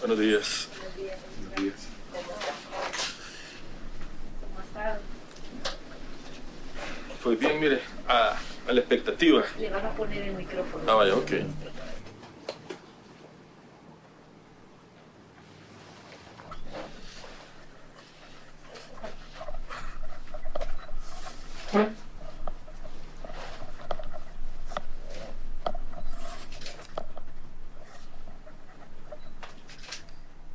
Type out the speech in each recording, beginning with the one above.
Buenos días. Buenos días. ¿Cómo ha estado? Pues bien, mire, a la expectativa. Le van a poner el micrófono. Ah, vaya, ok.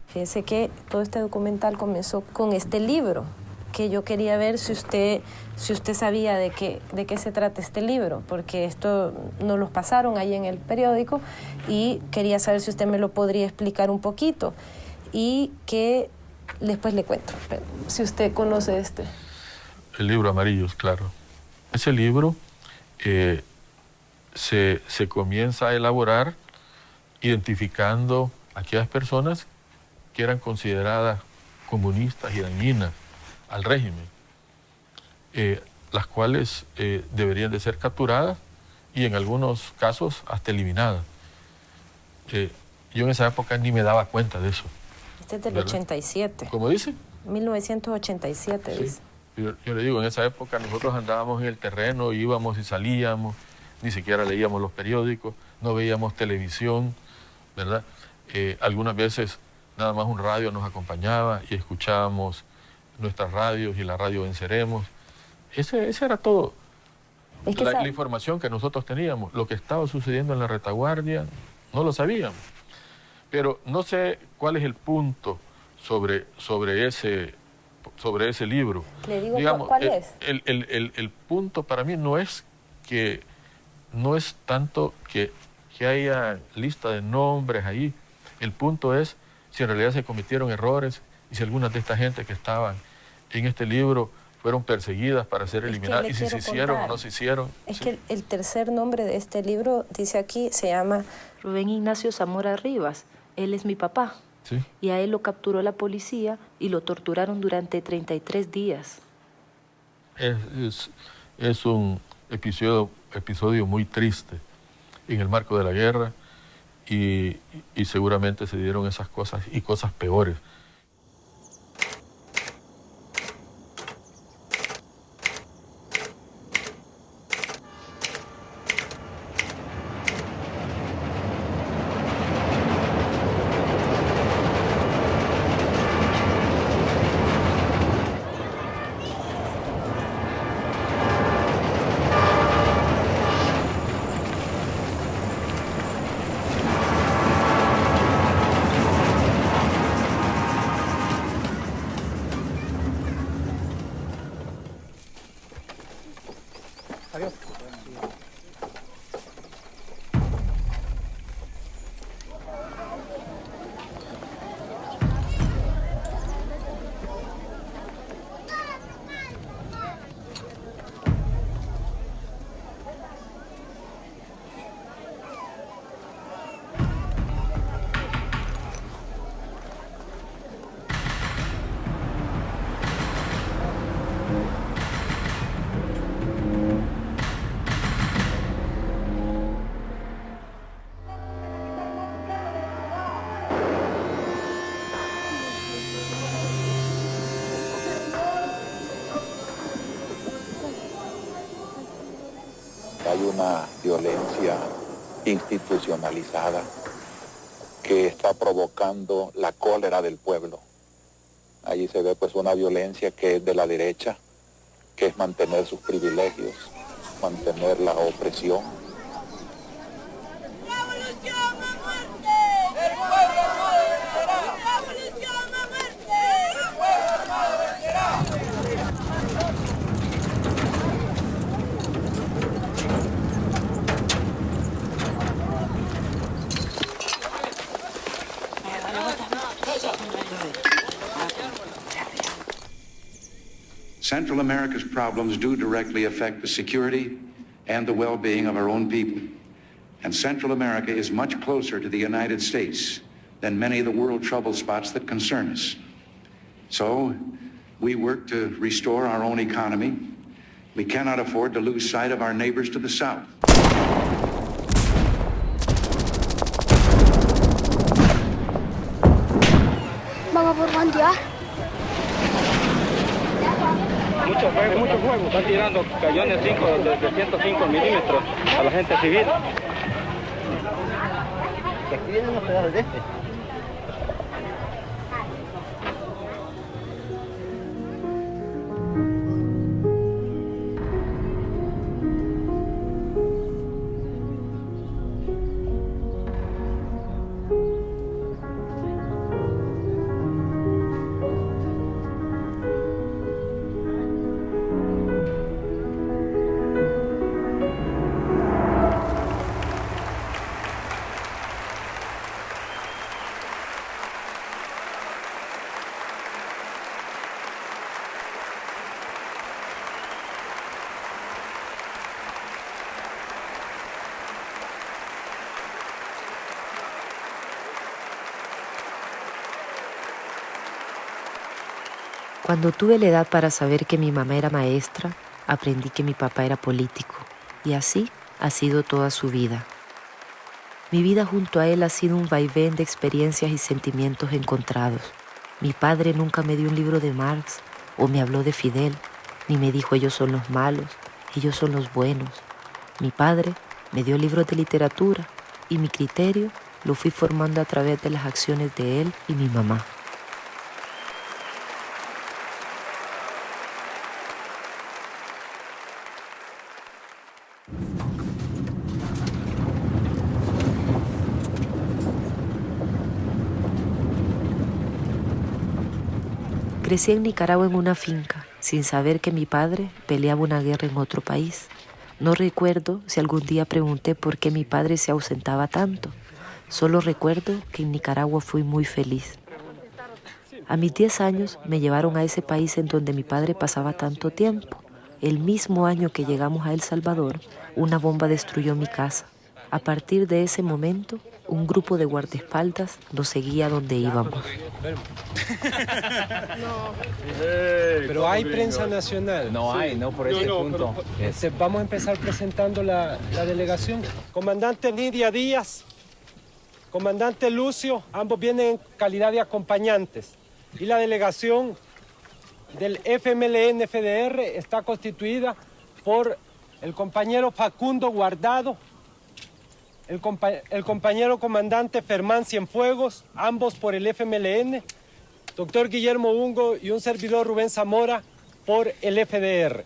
Fíjese que todo este documental comenzó con este libro, que yo quería ver si usted sabía de qué se trata este libro, porque esto nos lo pasaron ahí en el periódico y quería saber si usted me lo podría explicar un poquito y que después le cuento, pero si usted conoce este. El libro Amarillos, claro. Ese libro se comienza a elaborar identificando a aquellas personas que eran consideradas comunistas y dañinas al régimen, las cuales deberían de ser capturadas y en algunos casos hasta eliminadas. Yo en esa época ni me daba cuenta de eso. Este es del ¿verdad? 87. ¿Cómo dice? 1987, Sí. dice. Yo le digo, en esa época nosotros andábamos en el terreno, íbamos y salíamos, ni siquiera leíamos los periódicos, no veíamos televisión, ¿verdad? Algunas veces nada más un radio nos acompañaba y escuchábamos nuestras radios y la radio Venceremos. Ese era todo. Es que La información que nosotros teníamos, lo que estaba sucediendo en la retaguardia, no lo sabíamos. Pero no sé cuál es el punto sobre ese libro. Le digo, digamos, ¿cuál es? El punto para mí no es tanto que haya lista de nombres ahí. El punto es si en realidad se cometieron errores y si algunas de esta gente que estaban en este libro fueron perseguidas para ser eliminadas y si se hicieron o no se hicieron. Es ¿sí? que el tercer nombre de este libro, dice aquí, se llama Rubén Ignacio Zamora Rivas. Él es mi papá. ¿Sí? Y a él lo capturó la policía y lo torturaron durante 33 días. Es un episodio muy triste en el marco de la guerra y seguramente se dieron esas cosas y cosas peores. Adiós. Hay una violencia institucionalizada que está provocando la cólera del pueblo. Allí se ve pues una violencia que es de la derecha, que es mantener sus privilegios, mantener la opresión. ¡Revolución a muerte! ¡El pueblo no vencerá! ¡Revolución a muerte! ¡El pueblo no vencerá! Central America's problems do directly affect the security and the well-being of our own people. And Central America is much closer to the United States than many of the world trouble spots that concern us. So, we work to restore our own economy. We cannot afford to lose sight of our neighbors to the south. ayudar? Mucho fuego. Están tirando cañones 5 de 105 milímetros a la gente civil. Que aquí vienen unos pedazos de este. Cuando tuve la edad para saber que mi mamá era maestra, aprendí que mi papá era político, y así ha sido toda su vida. Mi vida junto a él ha sido un vaivén de experiencias y sentimientos encontrados. Mi padre nunca me dio un libro de Marx, o me habló de Fidel, ni me dijo ellos son los malos, ellos son los buenos. Mi padre me dio libros de literatura, y mi criterio lo fui formando a través de las acciones de él y mi mamá. Crecí en Nicaragua en una finca, sin saber que mi padre peleaba una guerra en otro país. No recuerdo si algún día pregunté por qué mi padre se ausentaba tanto. Solo recuerdo que en Nicaragua fui muy feliz. A mis 10 años me llevaron a ese país en donde mi padre pasaba tanto tiempo. El mismo año que llegamos a El Salvador, una bomba destruyó mi casa. A partir de ese momento, un grupo de guardaespaldas nos seguía donde íbamos. Pero hay prensa nacional. No hay, no por ese punto. Vamos a empezar presentando la delegación. Comandante Nidia Díaz, comandante Lucio, ambos vienen en calidad de acompañantes. Y la delegación del FMLN-FDR está constituida por el compañero Facundo Guardado, el compañero comandante Fermán Cienfuegos, ambos por el FMLN, doctor Guillermo Ungo y un servidor Rubén Zamora por el FDR.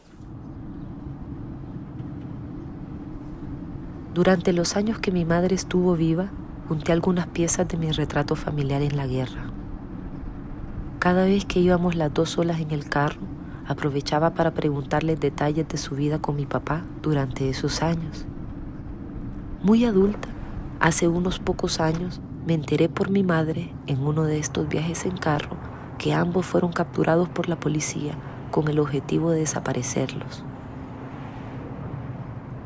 Durante los años que mi madre estuvo viva, junté algunas piezas de mi retrato familiar en la guerra. Cada vez que íbamos las dos solas en el carro, aprovechaba para preguntarles detalles de su vida con mi papá durante esos años. Muy adulta, hace unos pocos años, me enteré por mi madre, en uno de estos viajes en carro, que ambos fueron capturados por la policía con el objetivo de desaparecerlos.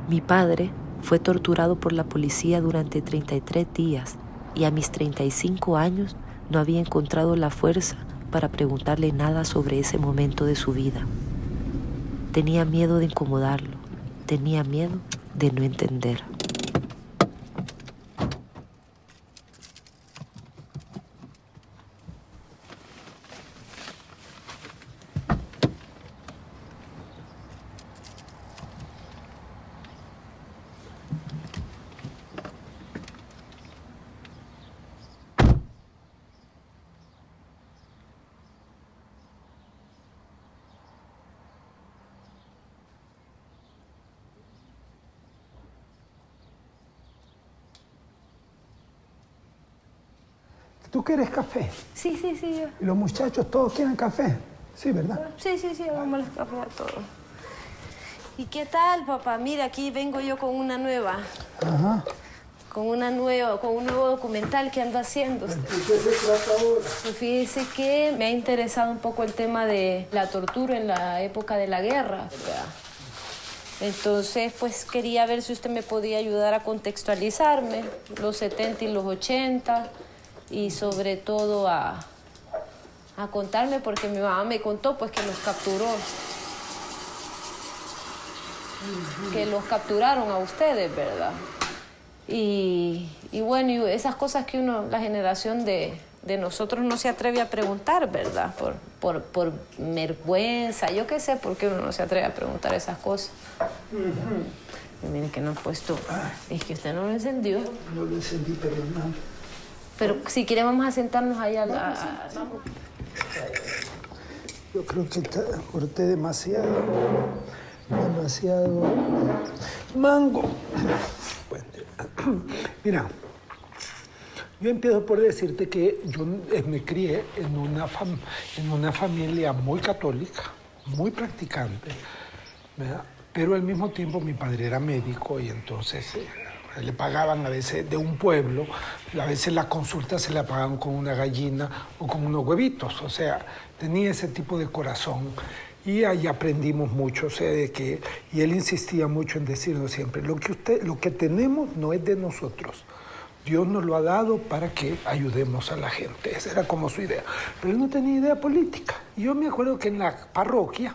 Mi padre fue torturado por la policía durante 33 días y a mis 35 años no había encontrado la fuerza para preguntarle nada sobre ese momento de su vida. Tenía miedo de incomodarlo, tenía miedo de no entender. ¿Tú quieres café? Sí. ¿Y los muchachos todos quieren café? Sí, ¿verdad? Sí, vamos a café a todos. ¿Y qué tal, papá? Mira, aquí vengo yo con una nueva. Ajá. Con un nuevo documental que ando haciendo. ¿De qué se trata ahora? Pues fíjese que me ha interesado un poco el tema de la tortura en la época de la guerra, ¿verdad? Entonces, pues quería ver si usted me podía ayudar a contextualizarme los 70 y los 80 y sobre todo a contarme, porque mi mamá me contó pues que los capturó, que los capturaron a ustedes, ¿verdad? Y bueno, y esas cosas que la generación de de nosotros no se atreve a preguntar, ¿verdad? Por vergüenza, yo qué sé por qué uno no se atreve a preguntar esas cosas. Miren que no han puesto, es que usted no lo encendió. No lo encendí, pero no. Pero si quiere vamos a sentarnos allá. Yo creo que corté demasiado mango. Bueno, mira, yo empiezo por decirte que yo me crié en una familia muy católica, muy practicante, ¿verdad? Pero al mismo tiempo mi padre era médico y entonces le pagaban a veces de un pueblo, a veces las consultas se la pagaban con una gallina o con unos huevitos, o sea, tenía ese tipo de corazón. Y ahí aprendimos mucho, o sea, y él insistía mucho en decirnos siempre, lo que tenemos no es de nosotros. Dios nos lo ha dado para que ayudemos a la gente. Esa era como su idea. Pero él no tenía idea política. Y yo me acuerdo que en la parroquia,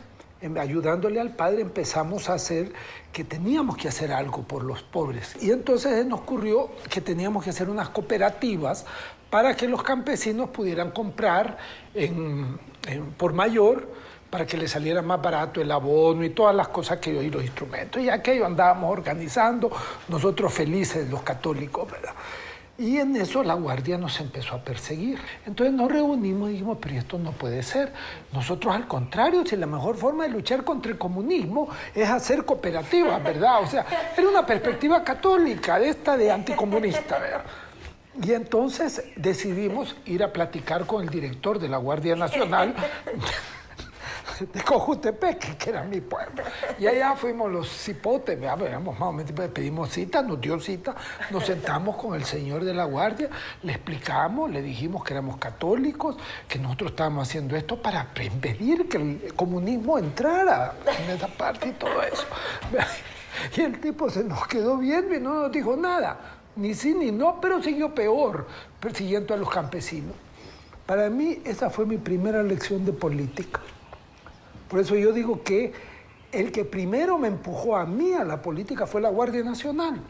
ayudándole al padre, empezamos a hacer que teníamos que hacer algo por los pobres. Y entonces nos ocurrió que teníamos que hacer unas cooperativas para que los campesinos pudieran comprar por mayor, para que les saliera más barato el abono y todas las cosas que y los instrumentos. Y aquello andábamos organizando, nosotros felices, los católicos, ¿verdad? Y en eso la guardia nos empezó a perseguir. Entonces nos reunimos y dijimos, pero esto no puede ser. Nosotros al contrario, si la mejor forma de luchar contra el comunismo es hacer cooperativas, ¿verdad? O sea, era una perspectiva católica de anticomunista, ¿verdad? Y entonces decidimos ir a platicar con el director de la Guardia Nacional de Cojutepec, que era mi pueblo. Y allá fuimos los cipotes, veamos, más o menos, pedimos cita, nos dio cita, nos sentamos con el señor de la guardia, le explicamos, le dijimos que éramos católicos, que nosotros estábamos haciendo esto para impedir que el comunismo entrara en esa parte y todo eso. Y el tipo se nos quedó viendo y no nos dijo nada, ni sí ni no, pero siguió peor, persiguiendo a los campesinos. Para mí esa fue mi primera lección de política. Por eso yo digo que el que primero me empujó a mí a la política fue la Guardia Nacional.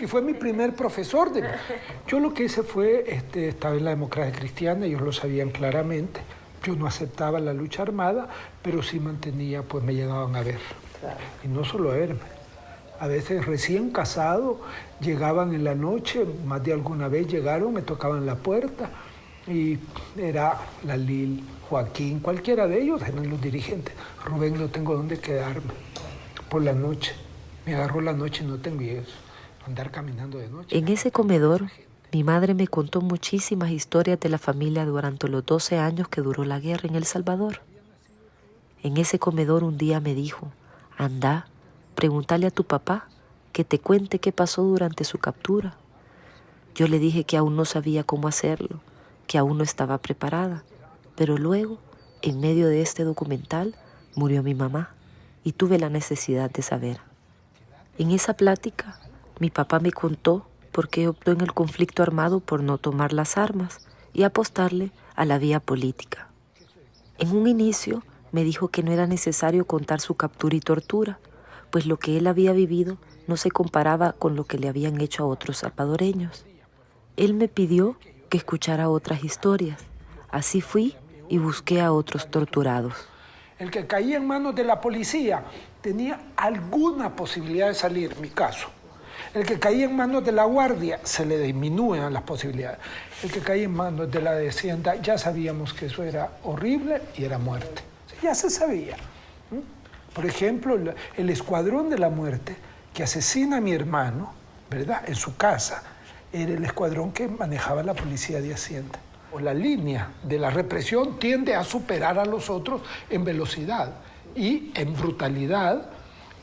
Y fue mi primer profesor. Yo lo que hice fue, estaba en la democracia cristiana, ellos lo sabían claramente. Yo no aceptaba la lucha armada, pero sí mantenía, pues me llegaban a ver. Claro. Y no solo a verme. A veces recién casado, llegaban en la noche, más de alguna vez llegaron, me tocaban la puerta. Y era la Lil, Joaquín, cualquiera de ellos eran los dirigentes. Rubén, no tengo dónde quedarme por la noche. Me agarró la noche y no tengo eso. Andar caminando de noche. En ese comedor, mi madre me contó muchísimas historias de la familia durante los 12 años que duró la guerra en El Salvador. En ese comedor un día me dijo, anda, pregúntale a tu papá que te cuente qué pasó durante su captura. Yo le dije que aún no sabía cómo hacerlo, que aún no estaba preparada, pero luego, en medio de este documental, murió mi mamá y tuve la necesidad de saber. En esa plática, mi papá me contó por qué optó en el conflicto armado por no tomar las armas y apostarle a la vía política. En un inicio, me dijo que no era necesario contar su captura y tortura, pues lo que él había vivido no se comparaba con lo que le habían hecho a otros salvadoreños. Él me pidió que escuchara otras historias. Así fui y busqué a otros torturados. El que caía en manos de la policía tenía alguna posibilidad de salir, en mi caso. El que caía en manos de la guardia se le disminuían las posibilidades. El que caía en manos de la hacienda ya sabíamos que eso era horrible y era muerte. Ya se sabía. Por ejemplo, el escuadrón de la muerte que asesina a mi hermano, ¿verdad?, en su casa, era el escuadrón que manejaba la policía de Hacienda. O la línea de la represión tiende a superar a los otros en velocidad y en brutalidad.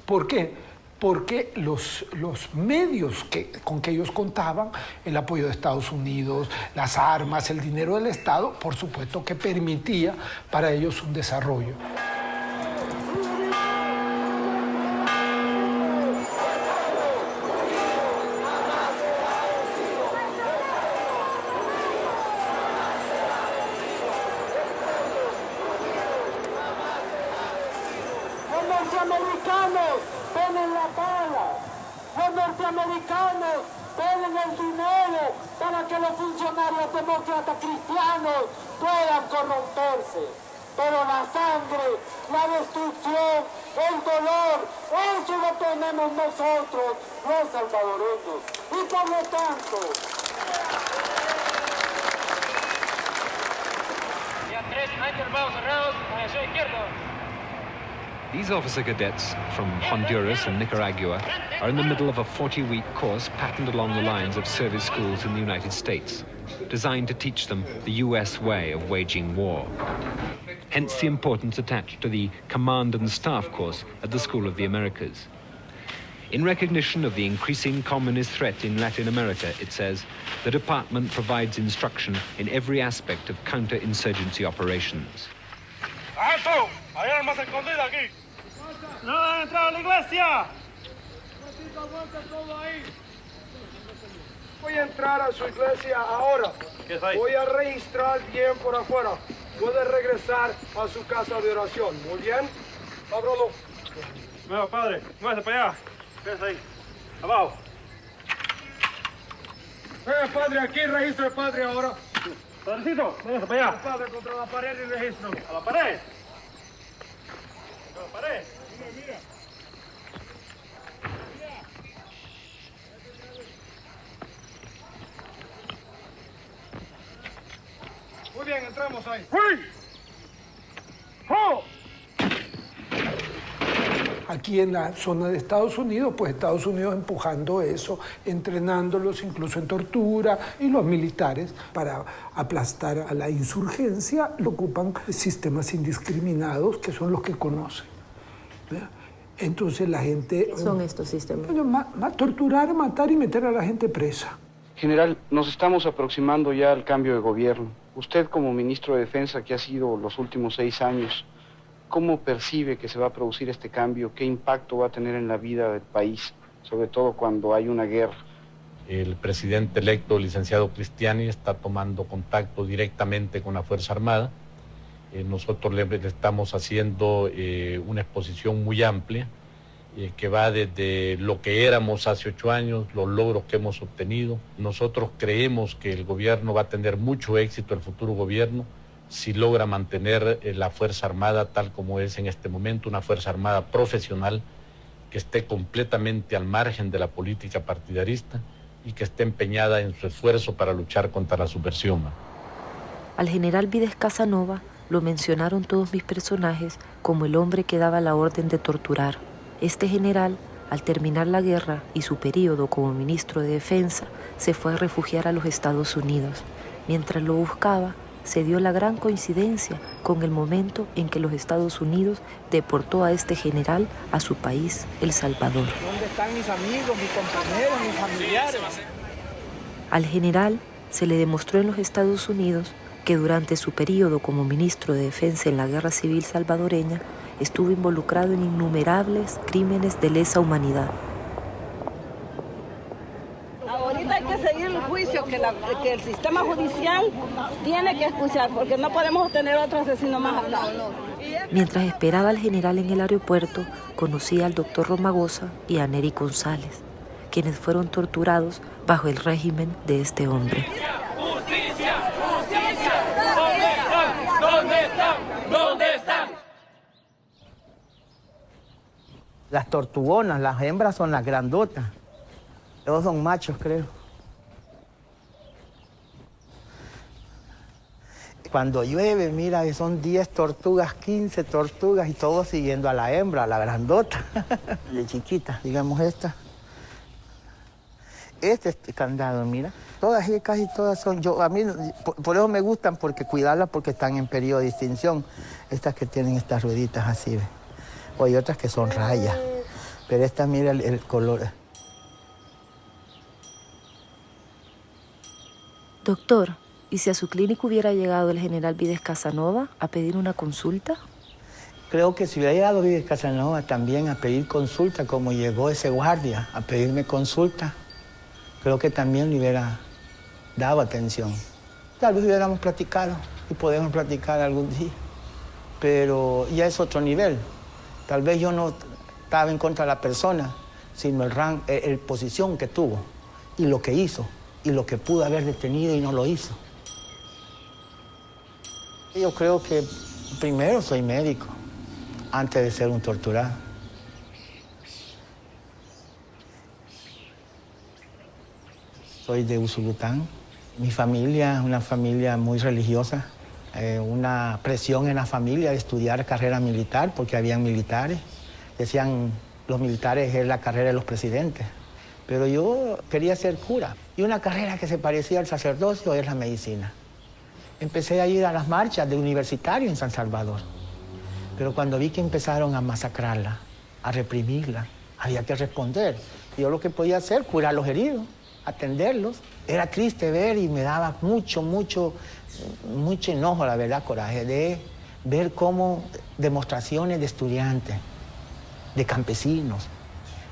¿Por qué? Porque los medios con que ellos contaban, el apoyo de Estados Unidos, las armas, el dinero del Estado, por supuesto que permitía para ellos un desarrollo. Norteamericanos ponen la bala, los norteamericanos piden el dinero para que los funcionarios demócratas cristianos puedan corromperse. Pero la sangre, la destrucción, el dolor, eso lo tenemos nosotros, los salvadoreños. Y por lo tanto... These officer cadets from Honduras and Nicaragua are in the middle of a 40-week course patterned along the lines of service schools in the United States, designed to teach them the U.S. way of waging war. Hence the importance attached to the Command and Staff course at the School of the Americas. In recognition of the increasing communist threat in Latin America, it says, the department provides instruction in every aspect of counter-insurgency operations. ¡Alto! ¡Hay armas escondidas aquí! ¡No van a entrar a la iglesia! Voy a entrar a su iglesia ahora. Voy a registrar bien por afuera. Puede regresar a su casa de oración. Muy bien. Ábralo. Bueno, padre, muévese para allá. Quédese ahí. Abajo. Venga, padre, aquí registro el padre ahora. Padrecito, muévese para allá. Padre, contra la pared y registro. A la pared. A la pared. Mira. Muy bien, entramos ahí. ¡Uy! ¡Oh! Aquí en la zona de Estados Unidos, pues Estados Unidos empujando eso, entrenándolos incluso en tortura, y los militares, para aplastar a la insurgencia, lo ocupan sistemas indiscriminados, que son los que conocen. ¿Verdad? Entonces la gente... ¿Qué son estos sistemas? Torturar, matar y meter a la gente presa. General, nos estamos aproximando ya al cambio de gobierno. Usted, como ministro de Defensa, que ha sido los últimos 6 años, ¿cómo percibe que se va a producir este cambio? ¿Qué impacto va a tener en la vida del país, sobre todo cuando hay una guerra? El presidente electo, licenciado Cristiani, está tomando contacto directamente con la Fuerza Armada. Nosotros le estamos haciendo una exposición muy amplia que va desde lo que éramos hace 8 años, los logros que hemos obtenido. Nosotros creemos que el gobierno va a tener mucho éxito, el futuro gobierno, si logra mantener la Fuerza Armada tal como es en este momento, una Fuerza Armada profesional que esté completamente al margen de la política partidarista y que esté empeñada en su esfuerzo para luchar contra la subversión. Al general Vides Casanova lo mencionaron todos mis personajes como el hombre que daba la orden de torturar. Este general, al terminar la guerra y su periodo como ministro de Defensa, se fue a refugiar a los Estados Unidos. Mientras lo buscaba, se dio la gran coincidencia con el momento en que los Estados Unidos deportó a este general a su país, El Salvador. ¿Dónde están mis amigos, mis compañeros, mis familiares? Al general se le demostró en los Estados Unidos que durante su periodo como ministro de Defensa en la Guerra Civil salvadoreña estuvo involucrado en innumerables crímenes de lesa humanidad. Ahorita hay que seguir el juicio que el sistema judicial tiene que escuchar, porque no podemos tener otro asesino más al lado. Mientras esperaba al general en el aeropuerto, conocí al doctor Romagosa y a Nery González, quienes fueron torturados bajo el régimen de este hombre. ¡Justicia! ¡Justicia! ¿Dónde están? ¿Dónde están? ¿Dónde están? Las tortugonas, las hembras son las grandotas. Todos son machos, creo. Cuando llueve, mira, son 10 tortugas, 15 tortugas y todos siguiendo a la hembra, a la grandota. De chiquita, digamos esta. Este candado, mira. Todas y casi todas son a mí, por eso me gustan, porque cuidarlas porque están en periodo de extinción. Estas que tienen estas rueditas así, ¿ve? O hay otras que son rayas. Pero esta, mira el color. Doctor, ¿y si a su clínica hubiera llegado el general Vides Casanova a pedir una consulta? Creo que si hubiera llegado Vides Casanova también a pedir consulta, como llegó ese guardia a pedirme consulta, creo que también le hubiera dado atención. Tal vez hubiéramos platicado y podemos platicar algún día, pero ya es otro nivel. Tal vez yo no estaba en contra de la persona, sino el posición que tuvo. y lo que hizo, y lo que pudo haber detenido y no lo hizo. Yo creo que primero soy médico, antes de ser un torturado. Soy de Usulután. Mi familia es una familia muy religiosa. Una presión en la familia de estudiar carrera militar, porque habían militares. Decían, los militares es la carrera de los presidentes. Pero yo quería ser cura. Y una carrera que se parecía al sacerdocio es la medicina. Empecé a ir a las marchas de universitarios en San Salvador. Pero cuando vi que empezaron a masacrarla, a reprimirla, había que responder. Yo lo que podía hacer, curar a los heridos, atenderlos. Era triste ver y me daba mucho enojo, la verdad, coraje, de ver cómo demostraciones de estudiantes, de campesinos,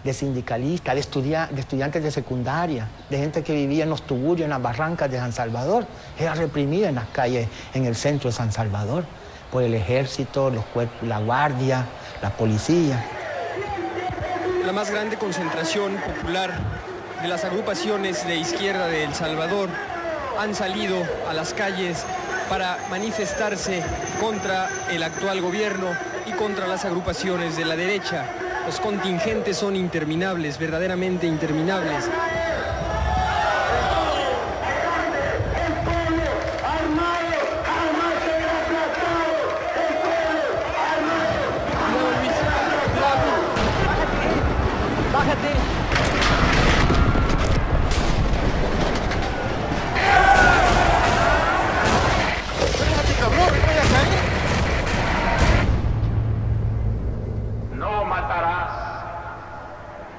de sindicalistas, de estudiantes de secundaria, de gente que vivía en los tugurios, en las barrancas de San Salvador, era reprimida en las calles, en el centro de San Salvador, por el ejército, los cuerpos, la guardia, la policía. La más grande concentración popular de las agrupaciones de izquierda de El Salvador han salido a las calles para manifestarse contra el actual gobierno y contra las agrupaciones de la derecha. Los contingentes son interminables, verdaderamente interminables. No matarás.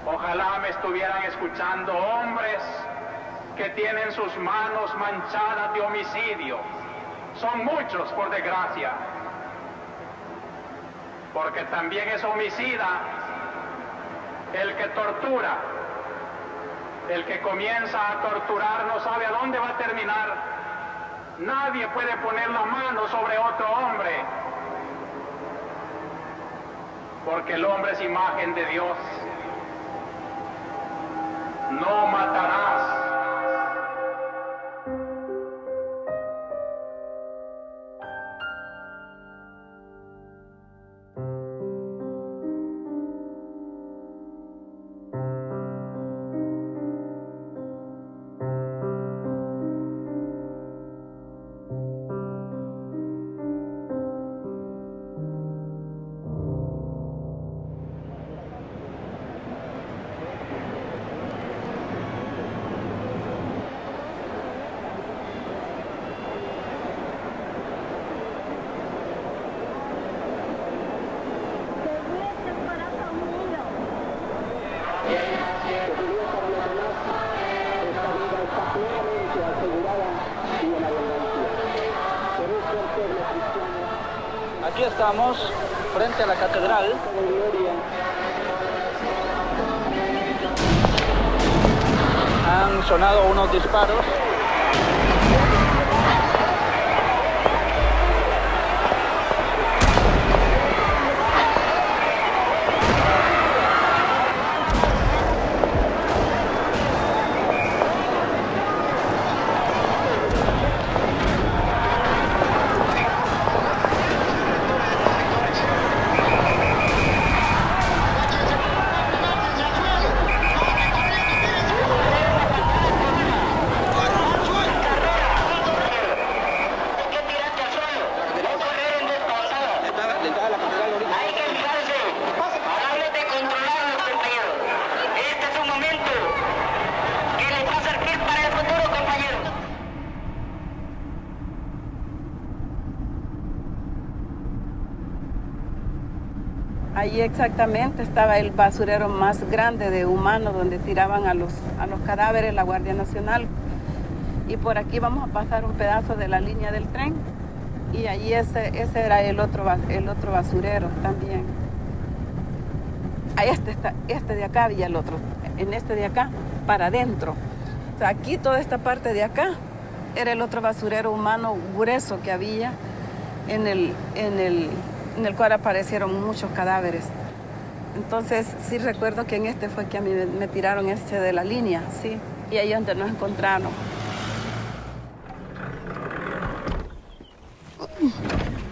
Ojalá me estuvieran escuchando hombres que tienen sus manos manchadas de homicidio. Son muchos, por desgracia. Porque también es homicida el que tortura. El que comienza a torturar no sabe a dónde va a terminar. Nadie puede poner la mano sobre otro hombre, porque el hombre es imagen de Dios. No matarás. Aquí estamos, frente a la catedral. Han sonado unos disparos. Allí exactamente estaba el basurero más grande de humanos donde tiraban a los cadáveres la Guardia Nacional. Y por aquí vamos a pasar un pedazo de la línea del tren y allí ese era el otro basurero también. Ahí este de acá había el otro, en este de acá para adentro. O sea, aquí toda esta parte de acá era el otro basurero humano grueso que había en el cual aparecieron muchos cadáveres. Entonces sí recuerdo que en este fue que a mí me tiraron de la línea, sí. y ahí es donde nos encontraron.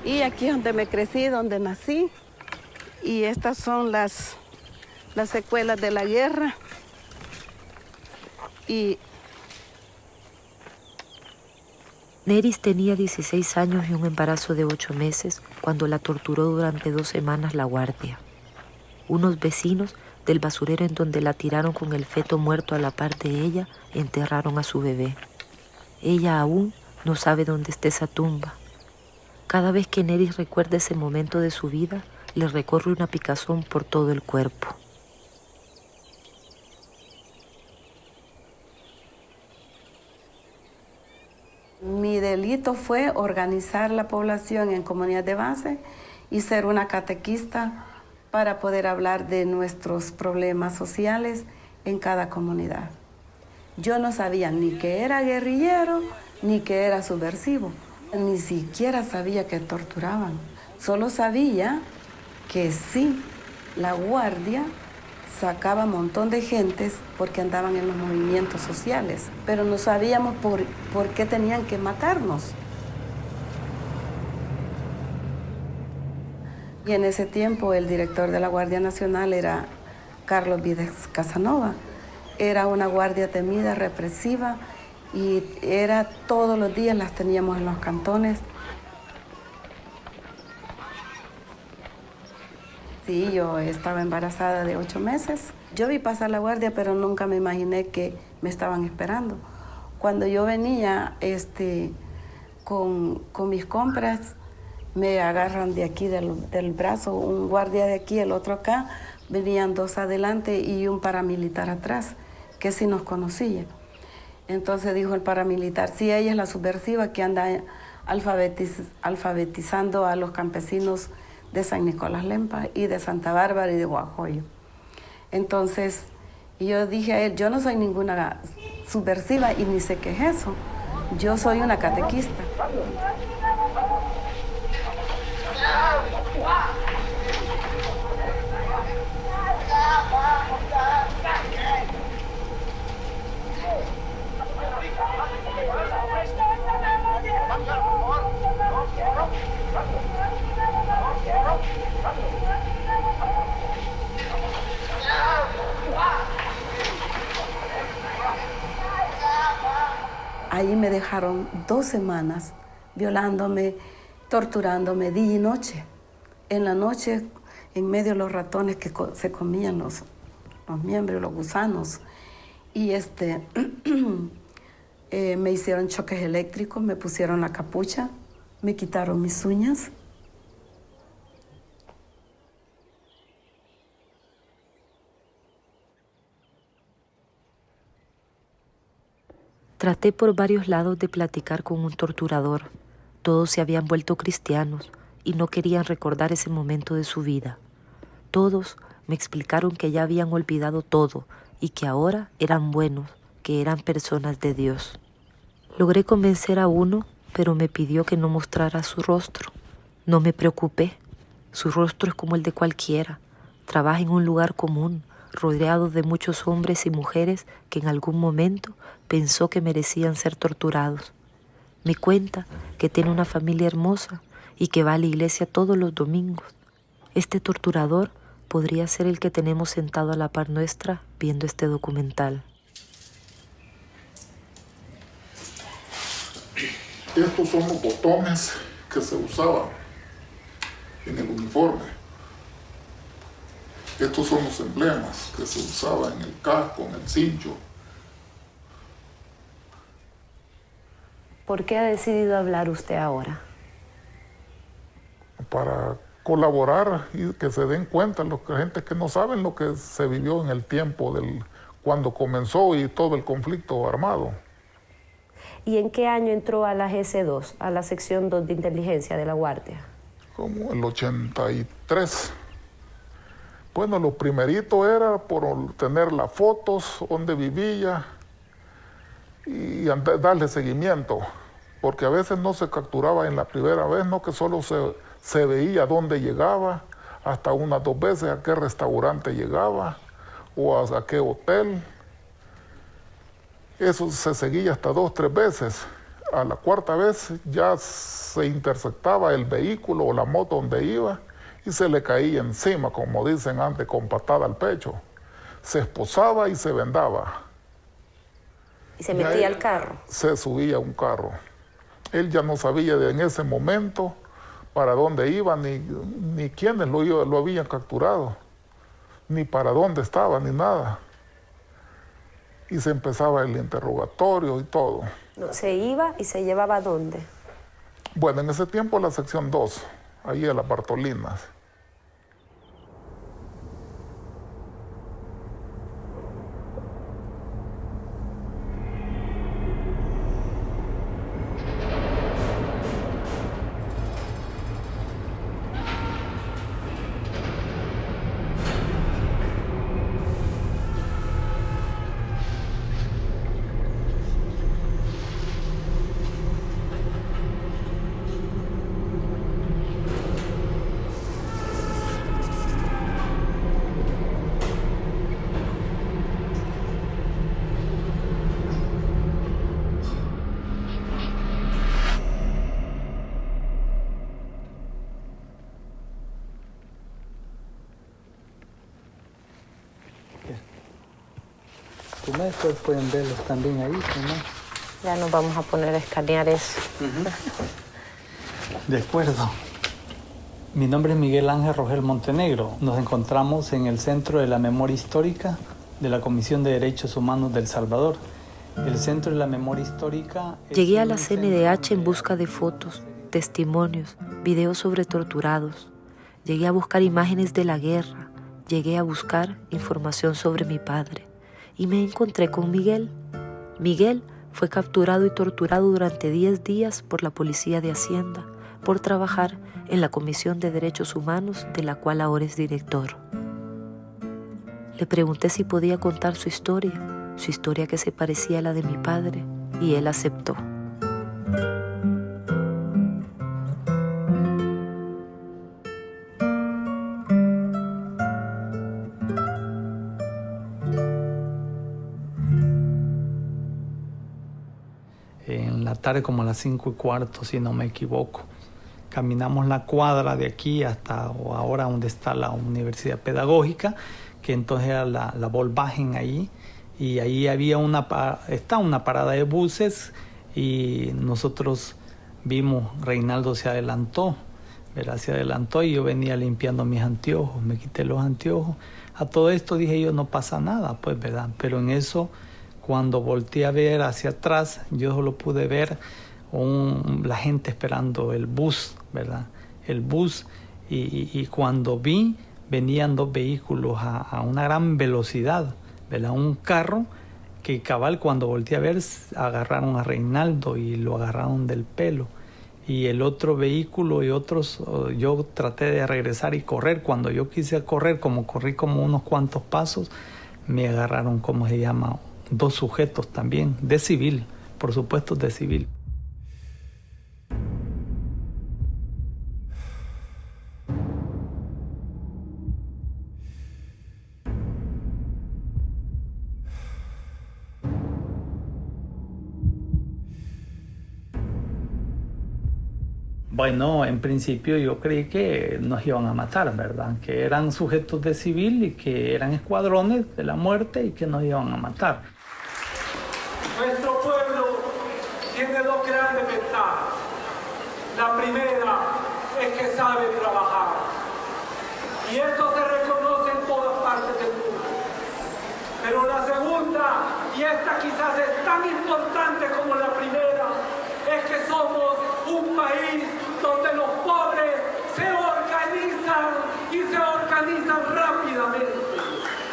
Y aquí es donde me crecí, donde nací. Y estas son las secuelas de la guerra. Y Neris tenía 16 años y un embarazo de 8 meses cuando la torturó durante 2 semanas la guardia. Unos vecinos del basurero en donde la tiraron con el feto muerto a la par de ella enterraron a su bebé. Ella aún no sabe dónde está esa tumba. Cada vez que Neris recuerda ese momento de su vida, le recorre una picazón por todo el cuerpo. Mi delito fue organizar la población en comunidades de base y ser una catequista para poder hablar de nuestros problemas sociales en cada comunidad. Yo no sabía ni que era guerrillero ni que era subversivo. Ni siquiera sabía que torturaban. Solo sabía que sí, la guardia sacaba un montón de gentes porque andaban en los movimientos sociales, pero no sabíamos por qué tenían que matarnos. Y en ese tiempo el director de la Guardia Nacional era Carlos Vides Casanova. Era una guardia temida, represiva, y era todos los días las teníamos en los cantones. Sí, yo estaba embarazada de 8 meses. Yo vi pasar la guardia, pero nunca me imaginé que me estaban esperando. Cuando yo venía con mis compras, me agarran de aquí del brazo, un guardia de aquí, el otro acá. Venían 2 adelante y un paramilitar atrás, que sí nos conocía. Entonces dijo el paramilitar, sí, ella es la subversiva que anda alfabetizando a los campesinos de San Nicolás Lempa y de Santa Bárbara y de Guajoyo. Entonces yo dije a él, yo no soy ninguna subversiva y ni sé qué es eso. Yo soy una catequista. Ahí me dejaron 2 semanas violándome, torturándome día y noche. En la noche, en medio de los ratones que se comían los miembros, los gusanos. Y me hicieron choques eléctricos, me pusieron la capucha, me quitaron mis uñas. Traté por varios lados de platicar con un torturador. Todos se habían vuelto cristianos y no querían recordar ese momento de su vida. Todos me explicaron que ya habían olvidado todo y que ahora eran buenos, que eran personas de Dios. Logré convencer a uno, pero me pidió que no mostrara su rostro. No me preocupé. Su rostro es como el de cualquiera. Trabaja en un lugar común, rodeado de muchos hombres y mujeres que en algún momento pensó que merecían ser torturados. Me cuenta que tiene una familia hermosa y que va a la iglesia todos los domingos. Este torturador podría ser el que tenemos sentado a la par nuestra viendo este documental. Estos son los botones que se usaban en el uniforme. Estos son los emblemas que se usaban en el casco, en el cincho. ¿Por qué ha decidido hablar usted ahora? Para colaborar y que se den cuenta la gente que no saben lo que se vivió en el tiempo cuando comenzó y todo el conflicto armado. ¿Y en qué año entró a la GC2, a la sección 2 de inteligencia de la Guardia? Como el 83. Bueno, lo primerito era por tener las fotos, dónde vivía y darle seguimiento, porque a veces no se capturaba en la primera vez, no, que solo se veía dónde llegaba, hasta unas 2 veces a qué restaurante llegaba o a qué hotel. Eso se seguía hasta 2 o 3 veces. A la 4ª vez ya se interceptaba el vehículo o la moto donde iba y se le caía encima, como dicen antes, con patada al pecho. Se esposaba y se vendaba. ¿Y se metía al carro? Se subía a un carro. Él ya no sabía en ese momento para dónde iba, ni quiénes lo habían capturado, ni para dónde estaba, ni nada. Y se empezaba el interrogatorio y todo. No, ¿se iba y se llevaba a dónde? Bueno, en ese tiempo la sección 2, ahí en las Bartolinas. Después pueden verlos también ahí, ¿no? Ya nos vamos a poner a escanear eso. De acuerdo. Mi nombre es Miguel Ángel Rogel Montenegro. Nos encontramos en el Centro de la Memoria Histórica de la Comisión de Derechos Humanos de El Salvador. El Centro de la Memoria Histórica... Llegué a la CNDH en busca de fotos, testimonios, videos sobre torturados. Llegué a buscar imágenes de la guerra. Llegué a buscar información sobre mi padre. Y me encontré con Miguel. Miguel fue capturado y torturado durante 10 días por la Policía de Hacienda por trabajar en la Comisión de Derechos Humanos, de la cual ahora es director. Le pregunté si podía contar su historia que se parecía a la de mi padre, y él aceptó. En la tarde, como a las 5:15, si no me equivoco. Caminamos la cuadra de aquí hasta ahora donde está la Universidad Pedagógica, que entonces era la Volkswagen ahí, y ahí había una parada de buses, y nosotros vimos, Reinaldo se adelantó, ¿verdad? Se adelantó y yo venía limpiando mis anteojos, me quité los anteojos. A todo esto dije yo, no pasa nada, pues, ¿verdad? Pero en eso, cuando volteé a ver hacia atrás, yo solo pude ver la gente esperando el bus, ¿verdad? El bus, y cuando vi, venían 2 vehículos a una gran velocidad, ¿verdad? Un carro que cabal, cuando volteé a ver, agarraron a Reinaldo y lo agarraron del pelo. Y el otro vehículo y otros, yo traté de regresar y correr. Cuando yo quise correr, como corrí como unos cuantos pasos, me agarraron, ¿cómo se llama? 2 sujetos también, de civil, por supuesto de civil. Bueno, en principio yo creí que nos iban a matar, ¿verdad? Que eran sujetos de civil y que eran escuadrones de la muerte y que nos iban a matar. Nuestro pueblo tiene 2 grandes ventajas. La primera es que sabe trabajar. Y eso se reconoce en todas partes del mundo. Pero la segunda, y esta quizás es tan importante como la primera, es que somos un país donde los pobres se organizan y se organizan rápidamente.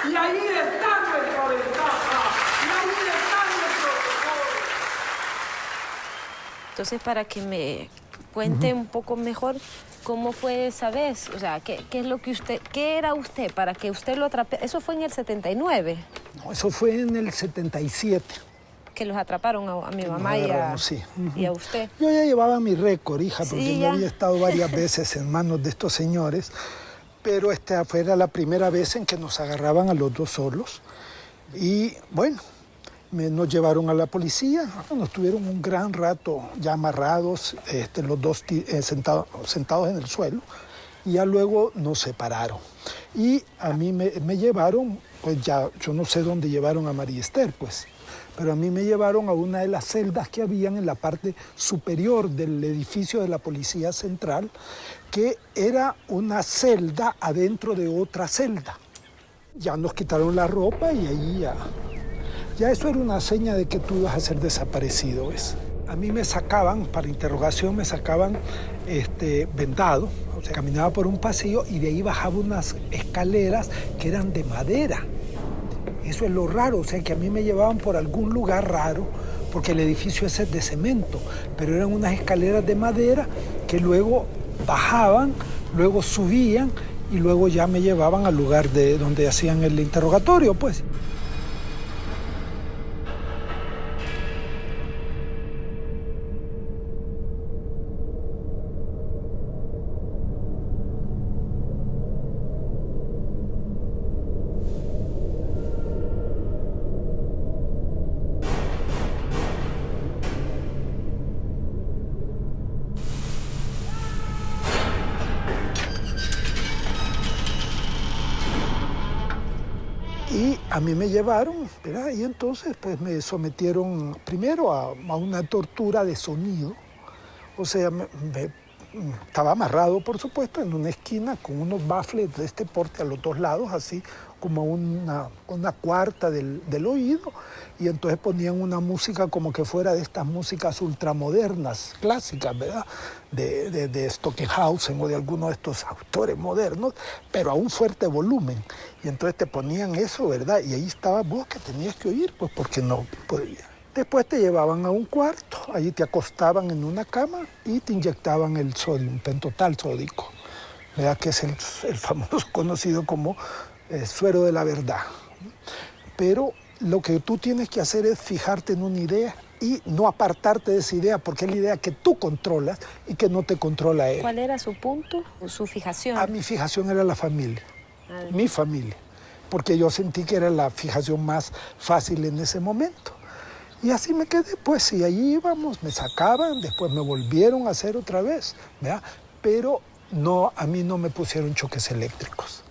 Y ahí está nuestra ventaja, y ahí está nuestro poder. Entonces, para que me cuente un poco mejor cómo fue esa vez, o sea, qué es lo que usted, qué era usted para que usted lo atrape. Eso fue en el 79. No, eso fue en el 77. Que los atraparon a mi mamá sí. Y a usted. Yo ya llevaba mi récord, hija, porque Sí, yo ya. había estado varias veces en manos de estos señores, pero esta fue la primera vez en que nos agarraban a los 2 solos. Y bueno, nos llevaron a la policía, nos tuvieron un gran rato ya amarrados, los dos sentados en el suelo, y ya luego nos separaron. Y a mí me llevaron, pues ya, yo no sé dónde llevaron a María Esther, pues, pero a mí me llevaron a una de las celdas que habían en la parte superior del edificio de la Policía Central, que era una celda adentro de otra celda. Ya nos quitaron la ropa y ahí ya eso era una seña de que tú ibas a ser desaparecido, ¿ves? A mí me sacaban, para interrogación, me sacaban vendado, o sea, caminaba por un pasillo y de ahí bajaba unas escaleras que eran de madera. Eso es lo raro, o sea, que a mí me llevaban por algún lugar raro, porque el edificio ese es de cemento, pero eran unas escaleras de madera que luego bajaban, luego subían y luego ya me llevaban al lugar de donde hacían el interrogatorio, pues. Y a mí me llevaron, ¿verdad? Y entonces pues me sometieron primero a una tortura de sonido. O sea, estaba amarrado, por supuesto, en una esquina con unos bafles de este porte a los dos lados, así como una cuarta del oído. Y entonces ponían una música como que fuera de estas músicas ultramodernas, clásicas, ¿verdad? De Stockhausen o de alguno de estos autores modernos, pero a un fuerte volumen. Y entonces te ponían eso, ¿verdad? Y ahí estaba vos que tenías que oír, pues porque no podía. Después te llevaban a un cuarto, allí te acostaban en una cama y te inyectaban el sodio, un pentotal sódico, ¿verdad? Que es el famoso conocido como suero de la verdad. Pero lo que tú tienes que hacer es fijarte en una idea y no apartarte de esa idea, porque es la idea que tú controlas y que no te controla él. ¿Cuál era su punto o su fijación? Mi fijación era la familia, mi familia, porque yo sentí que era la fijación más fácil en ese momento. Y así me quedé, pues, y allí íbamos, me sacaban, después me volvieron a hacer otra vez, ¿verdad? Pero no, a mí no me pusieron choques eléctricos.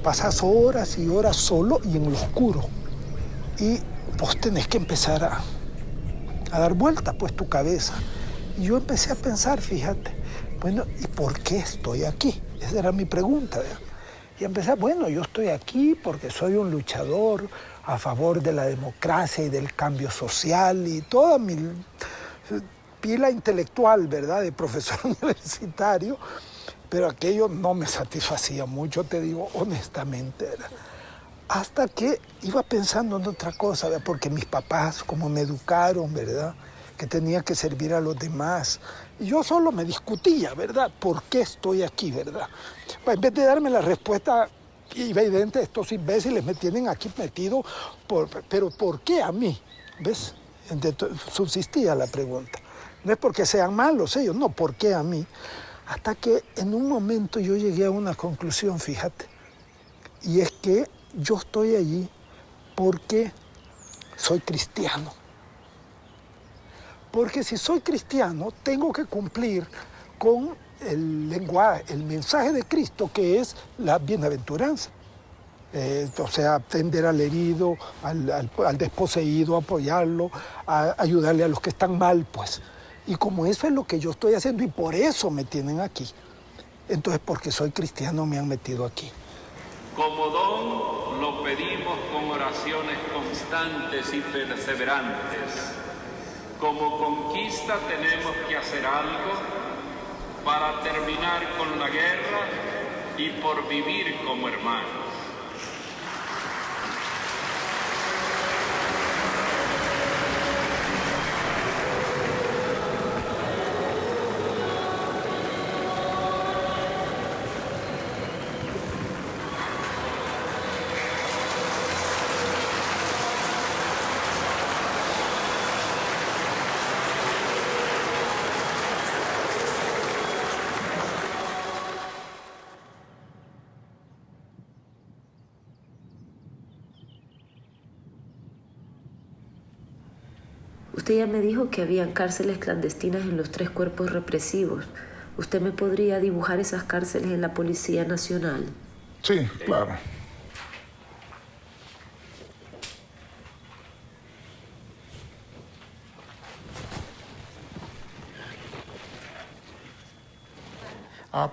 Pasas horas y horas solo y en lo oscuro. Y vos tenés que empezar a dar vuelta, pues, tu cabeza. Y yo empecé a pensar, fíjate, bueno, ¿y por qué estoy aquí? Esa era mi pregunta, ¿verdad? Y empecé, bueno, yo estoy aquí porque soy un luchador a favor de la democracia y del cambio social y toda mi pila intelectual, ¿verdad?, de profesor universitario. Pero aquello no me satisfacía mucho, te digo honestamente, ¿verdad? Hasta que iba pensando en otra cosa, ¿verdad? Porque mis papás, como me educaron, ¿verdad?, que tenía que servir a los demás. Y yo solo me discutía, ¿verdad?, ¿por qué estoy aquí, verdad? Pues en vez de darme la respuesta evidente, estos imbéciles me tienen aquí metido, pero ¿por qué a mí? ¿Ves? Subsistía la pregunta. No es porque sean malos ellos, no, ¿por qué a mí? Hasta que en un momento yo llegué a una conclusión, fíjate, y es que yo estoy allí porque soy cristiano. Porque si soy cristiano, tengo que cumplir con el lenguaje, el mensaje de Cristo, que es la bienaventuranza. O sea, atender al herido, al desposeído, apoyarlo, ayudarle a los que están mal, pues. Y como eso es lo que yo estoy haciendo y por eso me tienen aquí. Entonces, porque soy cristiano, me han metido aquí. Como don lo pedimos con oraciones constantes y perseverantes. Como conquista tenemos que hacer algo para terminar con la guerra y por vivir como hermanos. Usted ya me dijo que habían cárceles clandestinas en los 3 cuerpos represivos. ¿Usted me podría dibujar esas cárceles en la Policía Nacional? Sí, claro.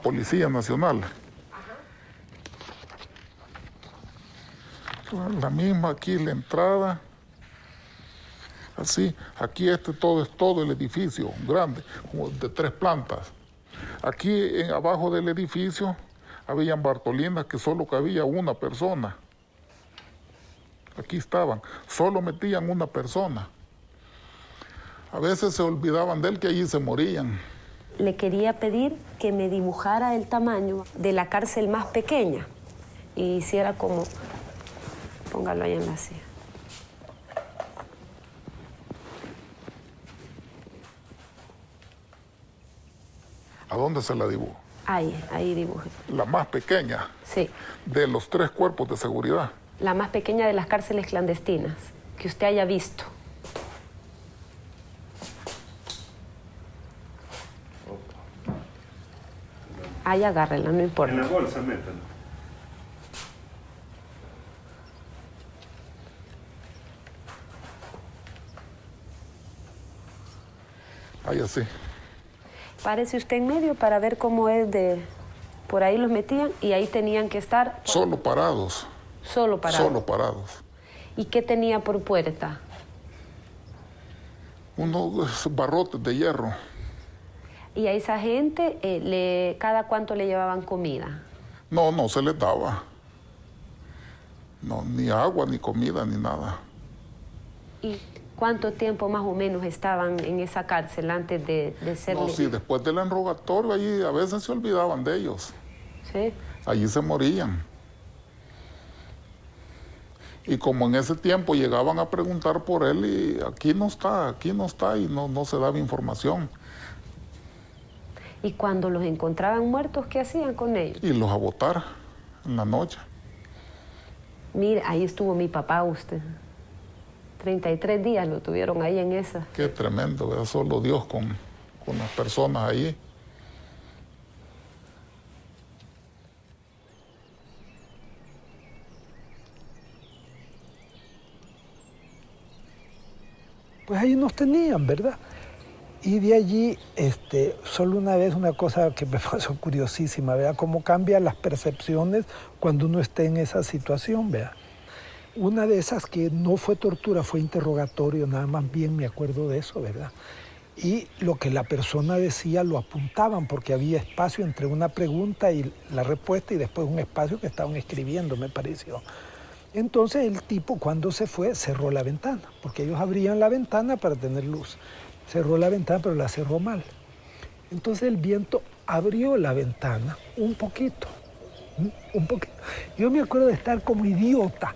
Policía Nacional. La misma aquí, la entrada. Así, aquí todo es todo el edificio, grande, como de 3 plantas. Aquí abajo del edificio habían Bartolinas que solo cabía una persona. Aquí estaban, solo metían una persona. A veces se olvidaban de él, que allí se morían. Le quería pedir que me dibujara el tamaño de la cárcel más pequeña y hiciera como... Póngalo ahí en la silla. ¿A dónde se la dibujo? Ahí dibuje. La más pequeña. Sí. De los 3 cuerpos de seguridad. La más pequeña de las cárceles clandestinas que usted haya visto. Ahí agárrela, no importa. En la bolsa, métala. Ahí así. Párese usted en medio para ver cómo es de... Por ahí los metían y ahí tenían que estar... Solo parados. Solo parados. Solo parados. ¿Y qué tenía por puerta? Unos barrotes de hierro. ¿Y a esa gente cada cuánto le llevaban comida? No se les daba. No, ni agua, ni comida, ni nada. ¿Y cuánto tiempo más o menos estaban en esa cárcel antes de ser No, sí, después del enrogatorio, allí a veces se olvidaban de ellos. ¿Sí? Allí se morían. Y como en ese tiempo llegaban a preguntar por él y aquí no está, y no se daba información. ¿Y cuando los encontraban muertos, qué hacían con ellos? Y los a botar en la noche. Mire, ahí estuvo mi papá, usted. 33 días lo tuvieron ahí en esa. Qué tremendo, ¿verdad? Solo Dios con las personas ahí. Pues ahí nos tenían, ¿verdad? Y de allí, solo una vez una cosa que me pasó curiosísima, ¿verdad? Cómo cambian las percepciones cuando uno está en esa situación, ¿verdad? Una de esas que no fue tortura, fue interrogatorio, nada más bien me acuerdo de eso, ¿verdad? Y lo que la persona decía lo apuntaban porque había espacio entre una pregunta y la respuesta y después un espacio que estaban escribiendo, me pareció. Entonces el tipo cuando se fue cerró la ventana, porque ellos abrían la ventana para tener luz. Cerró la ventana, pero la cerró mal. Entonces el viento abrió la ventana un poquito. Yo me acuerdo de estar como idiota,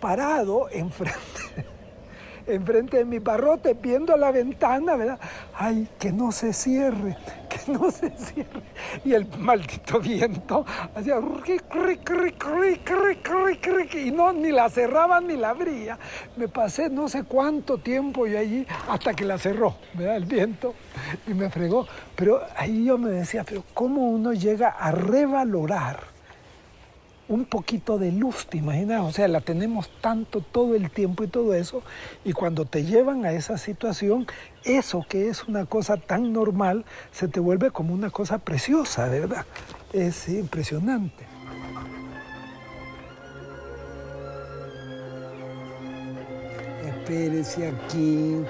parado enfrente de mi barrote, viendo la ventana, ¿verdad? Ay, que no se cierre, que no se cierre. Y el maldito viento hacía... Y no, ni la cerraba ni la abría. Me pasé no sé cuánto tiempo yo allí hasta que la cerró, ¿verdad? El viento, y me fregó. Pero ahí yo me decía, pero ¿cómo uno llega a revalorar un poquito de luz, te imaginas? O sea, la tenemos tanto todo el tiempo y todo eso, y cuando te llevan a esa situación, eso que es una cosa tan normal, se te vuelve como una cosa preciosa, ¿verdad? Es impresionante. Espérese aquí.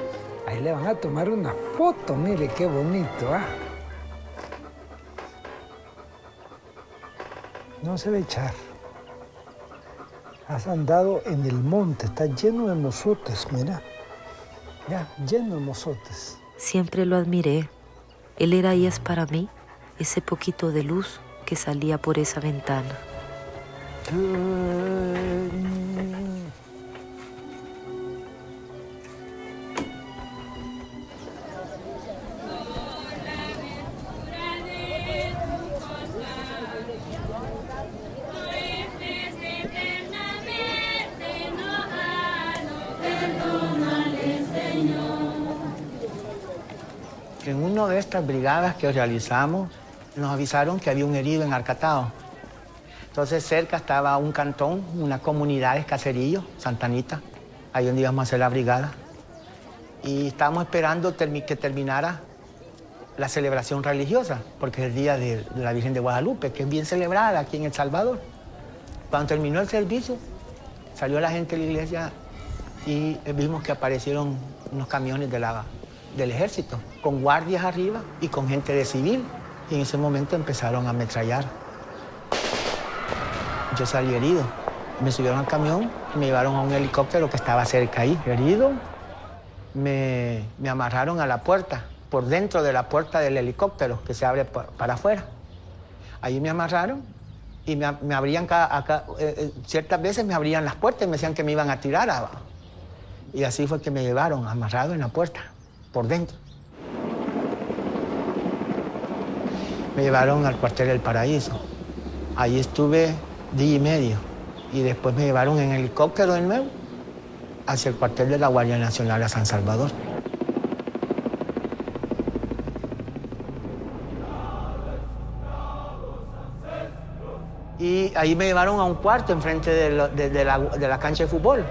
Ahí le van a tomar una foto, mire qué bonito, ¿ah? No se va a echar. Has andado en el monte, está lleno de mozotes, mira. Ya, lleno de mozotes. Siempre lo admiré. Él era y es para mí ese poquito de luz que salía por esa ventana. que en una de estas brigadas que realizamos nos avisaron que había un herido en Arcatao. Entonces cerca estaba un cantón, una comunidad de Caserillo, Santa Anita, ahí donde íbamos a hacer la brigada. Y estábamos esperando que terminara la celebración religiosa, porque es el día de la Virgen de Guadalupe, que es bien celebrada aquí en El Salvador. Cuando terminó el servicio, salió la gente de la iglesia y vimos que aparecieron unos camiones del ejército, con guardias arriba y con gente de civil. Y en ese momento empezaron a ametrallar. Yo salí herido. Me subieron al camión y me llevaron a un helicóptero que estaba cerca ahí. Herido, me amarraron a la puerta, por dentro de la puerta del helicóptero que se abre para afuera. Ahí me amarraron y me abrían ciertas veces me abrían las puertas y me decían que me iban a tirar abajo. Y así fue que me llevaron amarrado en la puerta, por dentro. Me llevaron al cuartel del Paraíso. Ahí estuve día y medio. Y después me llevaron en helicóptero de nuevo hacia el cuartel de la Guardia Nacional a San Salvador. Y ahí me llevaron a un cuarto enfrente de la cancha de fútbol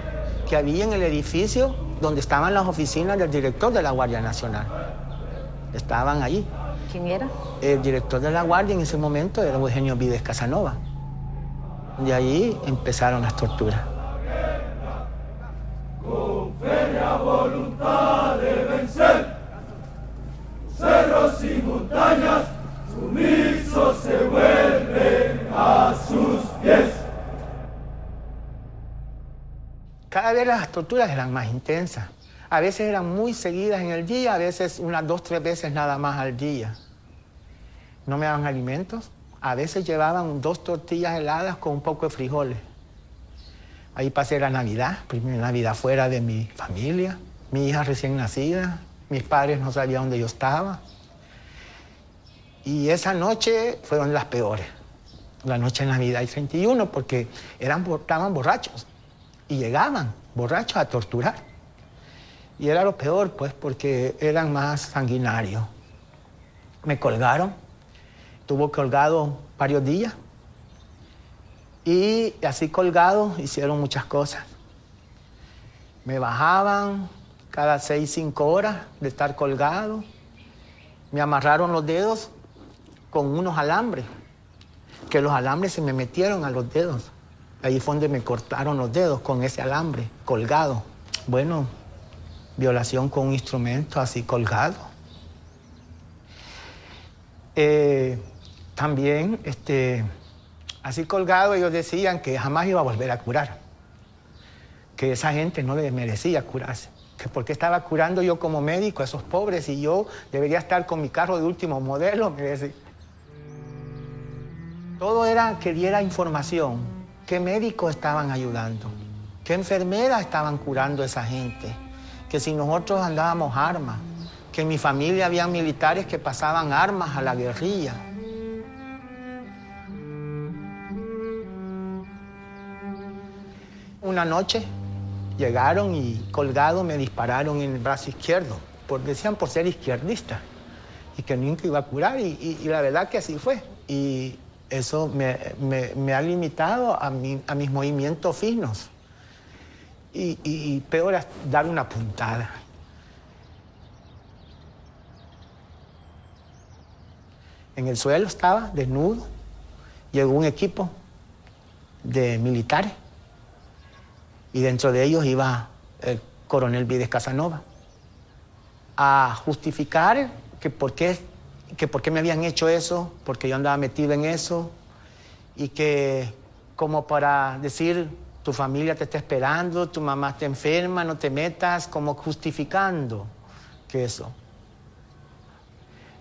que había en el edificio donde estaban las oficinas del director de la Guardia Nacional. Estaban ahí. ¿Quién era? El director de la Guardia en ese momento era Eugenio Vides Casanova. De ahí empezaron las torturas. Con férrea voluntad de vencer, cerros y montañas, sumisos se vuelven a sus pies. Cada vez las torturas eran más intensas. A veces eran muy seguidas en el día, a veces unas 2 o 3 veces nada más al día. No me daban alimentos. A veces llevaban 2 tortillas heladas con un poco de frijoles. Ahí pasé la Navidad, primera Navidad fuera de mi familia, mi hija recién nacida, mis padres no sabían dónde yo estaba. Y esa noche fueron las peores, la noche de Navidad y 31, porque estaban borrachos y llegaban borrachos a torturar. Y era lo peor, pues, porque eran más sanguinarios. Me colgaron, estuvo colgado varios días. Y así colgado hicieron muchas cosas. Me bajaban cada 6, 5 horas de estar colgado. Me amarraron los dedos con unos alambres, que los alambres se me metieron a los dedos. Ahí fue donde me cortaron los dedos con ese alambre, colgado. Bueno, violación con un instrumento así colgado. También, así colgado, ellos decían que jamás iba a volver a curar, que esa gente no le merecía curarse, que por qué estaba curando yo como médico a esos pobres y yo debería estar con mi carro de último modelo, me decía. Todo era que diera información, qué médicos estaban ayudando, qué enfermeras estaban curando a esa gente, que si nosotros andábamos armas, que en mi familia había militares que pasaban armas a la guerrilla. Una noche llegaron y colgado me dispararon en el brazo izquierdo, decían por ser izquierdista y que nunca iba a curar y la verdad que así fue. Y eso me ha limitado a mis movimientos finos y peor es dar una puntada. En el suelo estaba desnudo, llegó un equipo de militares y dentro de ellos iba el coronel Vides Casanova a justificar que por qué me habían hecho eso, porque yo andaba metido en eso y que como para decir tu familia te está esperando, tu mamá está enferma, no te metas, como justificando que eso.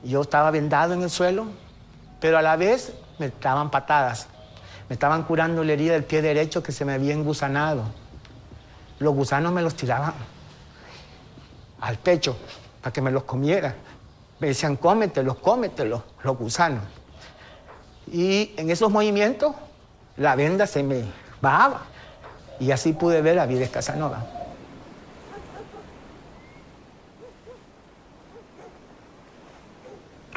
Yo estaba vendado en el suelo, pero a la vez me daban patadas. Me estaban curando la herida del pie derecho que se me había engusanado. Los gusanos me los tiraban al pecho para que me los comiera. Me decían, cómetelos, los gusanos. Y en esos movimientos, la venda se me bajaba. Y así pude ver a Vides Casanova.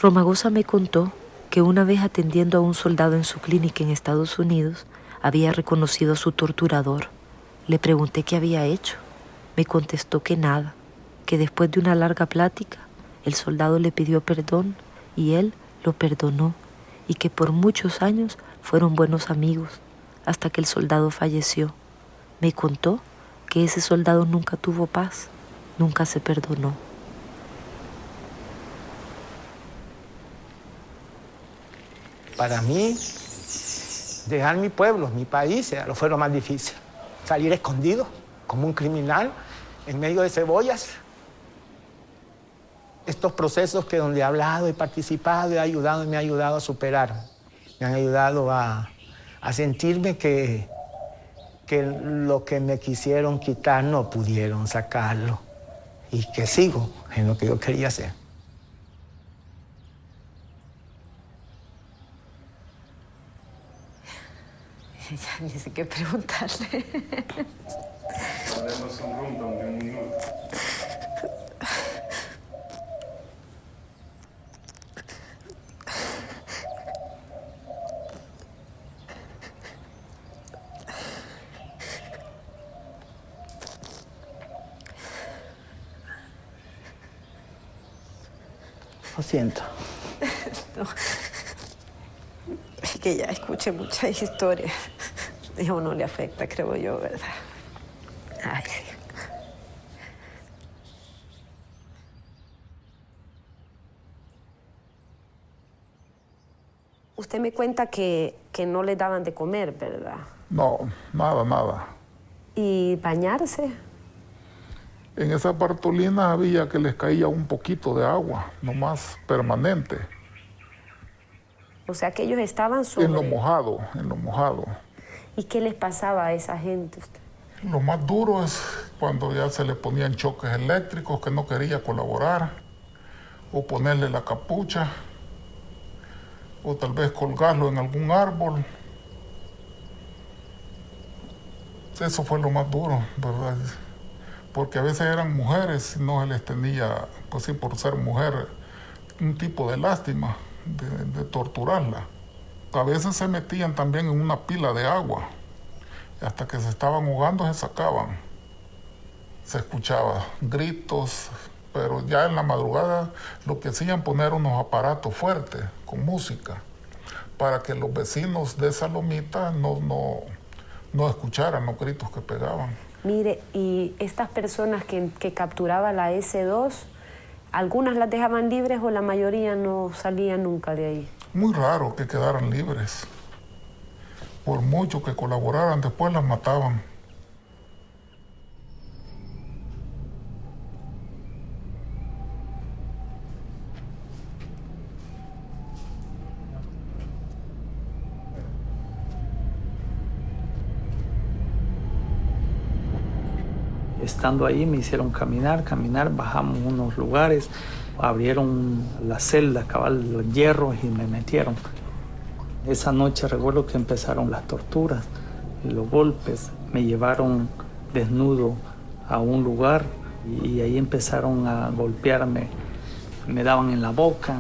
Romagosa me contó que una vez atendiendo a un soldado en su clínica en Estados Unidos, había reconocido a su torturador. Le pregunté qué había hecho. Me contestó que nada, que después de una larga plática, el soldado le pidió perdón y él lo perdonó, y que por muchos años fueron buenos amigos, hasta que el soldado falleció. Me contó que ese soldado nunca tuvo paz, nunca se perdonó. Para mí, dejar mi pueblo, mi país, fue lo más difícil. Salir escondido, como un criminal, en medio de cebollas. Estos procesos que donde he hablado, he participado, me ha ayudado a superar. Me han ayudado a sentirme que lo que me quisieron quitar no pudieron sacarlo. Y que sigo en lo que yo quería hacer. Ya ni sé qué preguntarle. Ponemos un rundón de un minuto. Lo siento. No. Es que ya escuché muchas historias. Y a uno le afecta, creo yo, ¿verdad? Ay. Usted me cuenta que no le daban de comer, ¿verdad? No, nada. ¿Y bañarse? En esa Bartolina había que les caía un poquito de agua, nomás permanente. O sea, que ellos estaban sobre... En lo mojado. ¿Y qué les pasaba a esa gente? Lo más duro es cuando ya se le ponían choques eléctricos, que no quería colaborar, o ponerle la capucha, o tal vez colgarlo en algún árbol. Eso fue lo más duro, ¿verdad? Porque a veces eran mujeres y no se les tenía, pues sí, por ser mujer, un tipo de lástima, de torturarla. A veces se metían también en una pila de agua. Hasta que se estaban ahogando se sacaban. Se escuchaba gritos, pero ya en la madrugada lo que hacían poner unos aparatos fuertes con música para que los vecinos de esa lomita no escucharan los gritos que pegaban. Mire, y estas personas que capturaba la S2, ¿algunas las dejaban libres o la mayoría no salían nunca de ahí? Muy raro que quedaran libres. Por mucho que colaboraran, después las mataban. Estando ahí me hicieron caminar, bajamos unos lugares, abrieron las celdas, cabal, los hierros y me metieron. Esa noche recuerdo que empezaron las torturas, los golpes, me llevaron desnudo a un lugar y ahí empezaron a golpearme, me daban en la boca,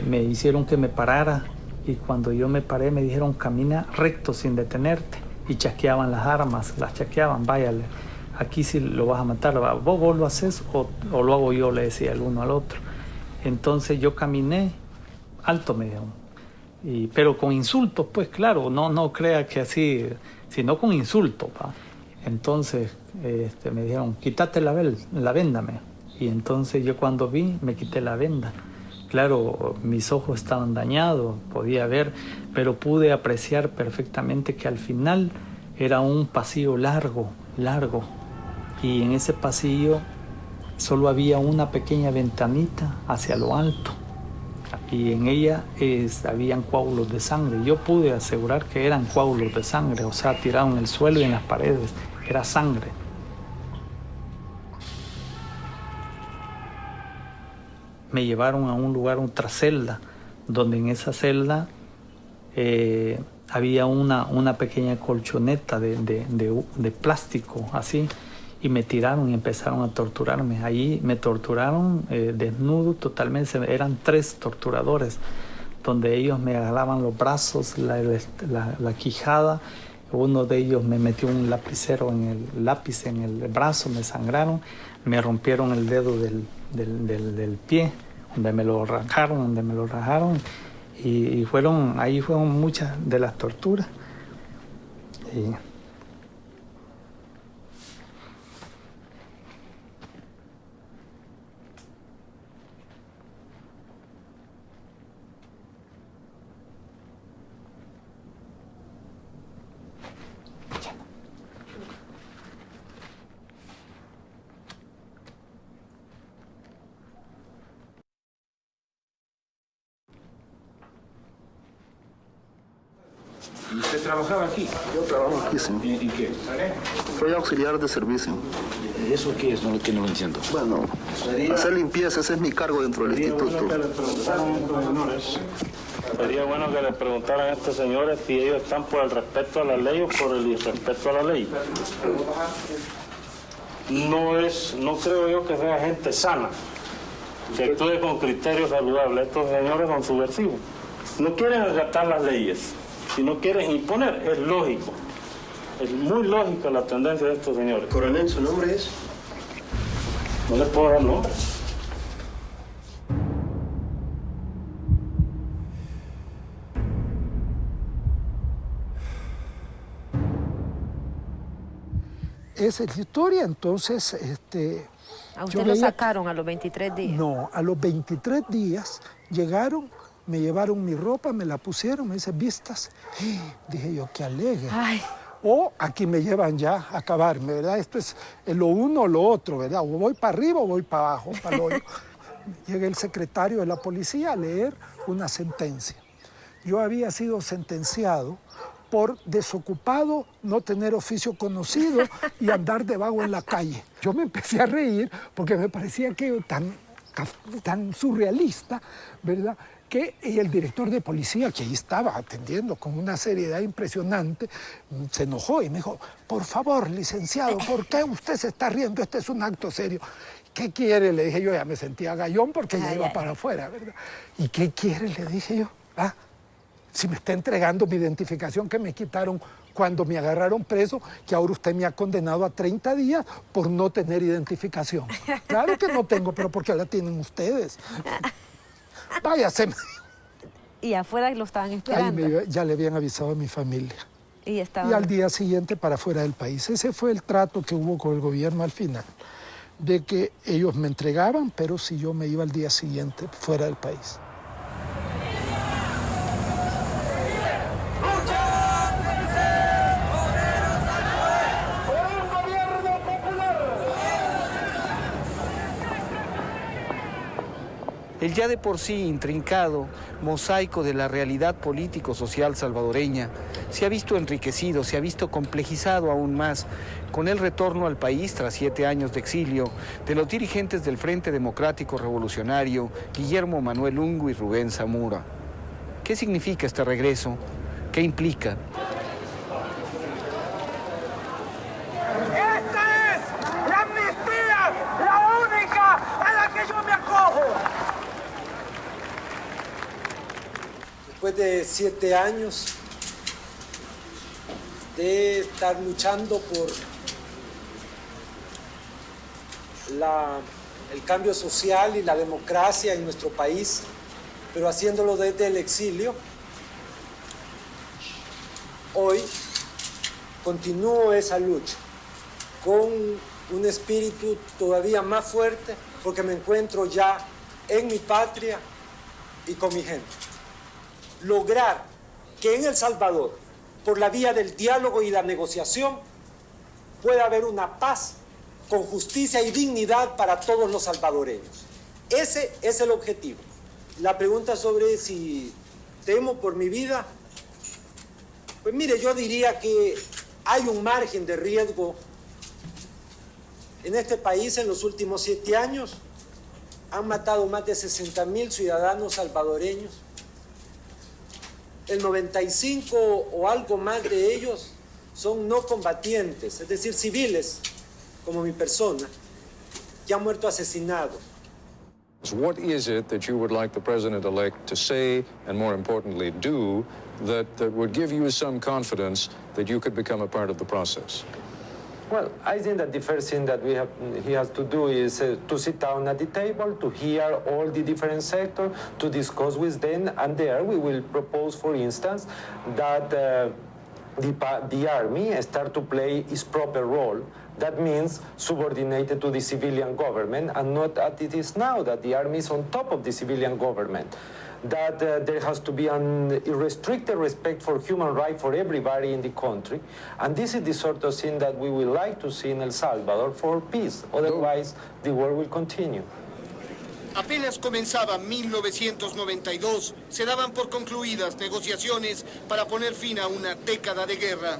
me hicieron que me parara y cuando yo me paré me dijeron camina recto sin detenerte y chasqueaban las armas, las chasqueaban, váyale. Aquí sí lo vas a matar, vos lo haces o lo hago yo, le decía el uno al otro. Entonces yo caminé, alto me dijeron, pero con insultos, pues claro, no crea que así, sino con insultos. Entonces me dijeron, quítate la venda. Y entonces yo cuando vi, me quité la venda. Claro, mis ojos estaban dañados, podía ver, pero pude apreciar perfectamente que al final era un pasillo largo. Y en ese pasillo solo había una pequeña ventanita hacia lo alto. Y en ella habían coágulos de sangre. Yo pude asegurar que eran coágulos de sangre, o sea, tirados en el suelo y en las paredes. Era sangre. Me llevaron a un lugar, otra celda, donde en esa celda había una pequeña colchoneta de plástico, así. y me tiraron y empezaron a torturarme. Ahí me torturaron desnudo totalmente, eran 3 torturadores, donde ellos me agarraban los brazos, la quijada. Uno de ellos me metió un lapicero lápiz en el brazo, me sangraron, me rompieron el dedo del pie, donde me lo rajaron, y ahí fueron muchas de las torturas. ¿Usted trabajaba aquí? Yo trabajo aquí, sí. ¿En qué? Soy auxiliar de servicio. ¿Eso qué es? Que no lo entiendo. Bueno, hacer limpieza, ese es mi cargo dentro del instituto. Sería bueno que le preguntaran a estos señores si ellos están por el respeto a la ley o por el irrespeto a la ley. No creo yo que sea gente sana, que actúe con criterios saludables. Estos señores son subversivos. No quieren acatar las leyes, si no quieren imponer, es lógico. Es muy lógica la tendencia de estos señores. Coronel, ¿su nombre es? No les puedo dar nombre. Esa es la historia, entonces... ¿A usted lo sacaron a los 23 días? No, a los 23 días llegaron, me llevaron mi ropa, me la pusieron, me dicen, ¿vistas? Dije yo, qué alegre. Ay. O aquí me llevan ya a acabarme, ¿verdad? Esto es lo uno o lo otro, ¿verdad? O voy para arriba o voy para abajo, para el hoyo. Llega el secretario de la policía a leer una sentencia. Yo había sido sentenciado por desocupado, no tener oficio conocido y andar de vago en la calle. Yo me empecé a reír porque me parecía que tan surrealista, ¿verdad? Que el director de policía, que ahí estaba atendiendo con una seriedad impresionante, se enojó y me dijo, por favor, licenciado, ¿por qué usted se está riendo? Este es un acto serio. ¿Qué quiere? Le dije yo, ya me sentía gallón porque ya iba para afuera, ¿verdad? ¿Y qué quiere? Le dije yo. Si me está entregando mi identificación que me quitaron cuando me agarraron preso, que ahora usted me ha condenado a 30 días por no tener identificación. Claro que no tengo, pero ¿por qué la tienen ustedes? Váyase. Y afuera lo estaban esperando. Ya le habían avisado a mi familia. Y al día siguiente para fuera del país. Ese fue el trato que hubo con el gobierno al final. De que ellos me entregaban, pero si yo me iba al día siguiente fuera del país. El ya de por sí intrincado mosaico de la realidad político-social salvadoreña se ha visto enriquecido, se ha visto complejizado aún más con el retorno al país tras 7 años de exilio de los dirigentes del Frente Democrático Revolucionario, Guillermo Manuel Ungo y Rubén Zamora. ¿Qué significa este regreso? ¿Qué implica? ¡Esta es la amnistía, la única a la que yo me acojo! Después de 7 años de estar luchando por el cambio social y la democracia en nuestro país, pero haciéndolo desde el exilio, hoy continúo esa lucha con un espíritu todavía más fuerte porque me encuentro ya en mi patria y con mi gente. Lograr que en El Salvador, por la vía del diálogo y la negociación, pueda haber una paz con justicia y dignidad para todos los salvadoreños. Ese es el objetivo. La pregunta sobre si temo por mi vida, pues mire, yo diría que hay un margen de riesgo en este país. En los últimos 7 años han matado más de 60.000 ciudadanos salvadoreños. El 95 o algo más de ellos son no combatientes, es decir, civiles, como mi persona, que ha muerto asesinado. What is it that you would like the president-elect to say, and more importantly, do, that would give you some confidence that you could become a part of the process? Well, I think that the first thing that he has to do is to sit down at the table, to hear all the different sectors, to discuss with them, and there we will propose, for instance, that the army start to play its proper role. That means subordinated to the civilian government, and not as it is now, that the army is on top of the civilian government. That there has to be an unrestricted respect for human rights for everybody in the country. And this is the sort of thing that we would like to see in El Salvador for peace. Otherwise, the war will continue. Apenas comenzaba 1992, se daban por concluidas negociaciones para poner fin a una década de guerra.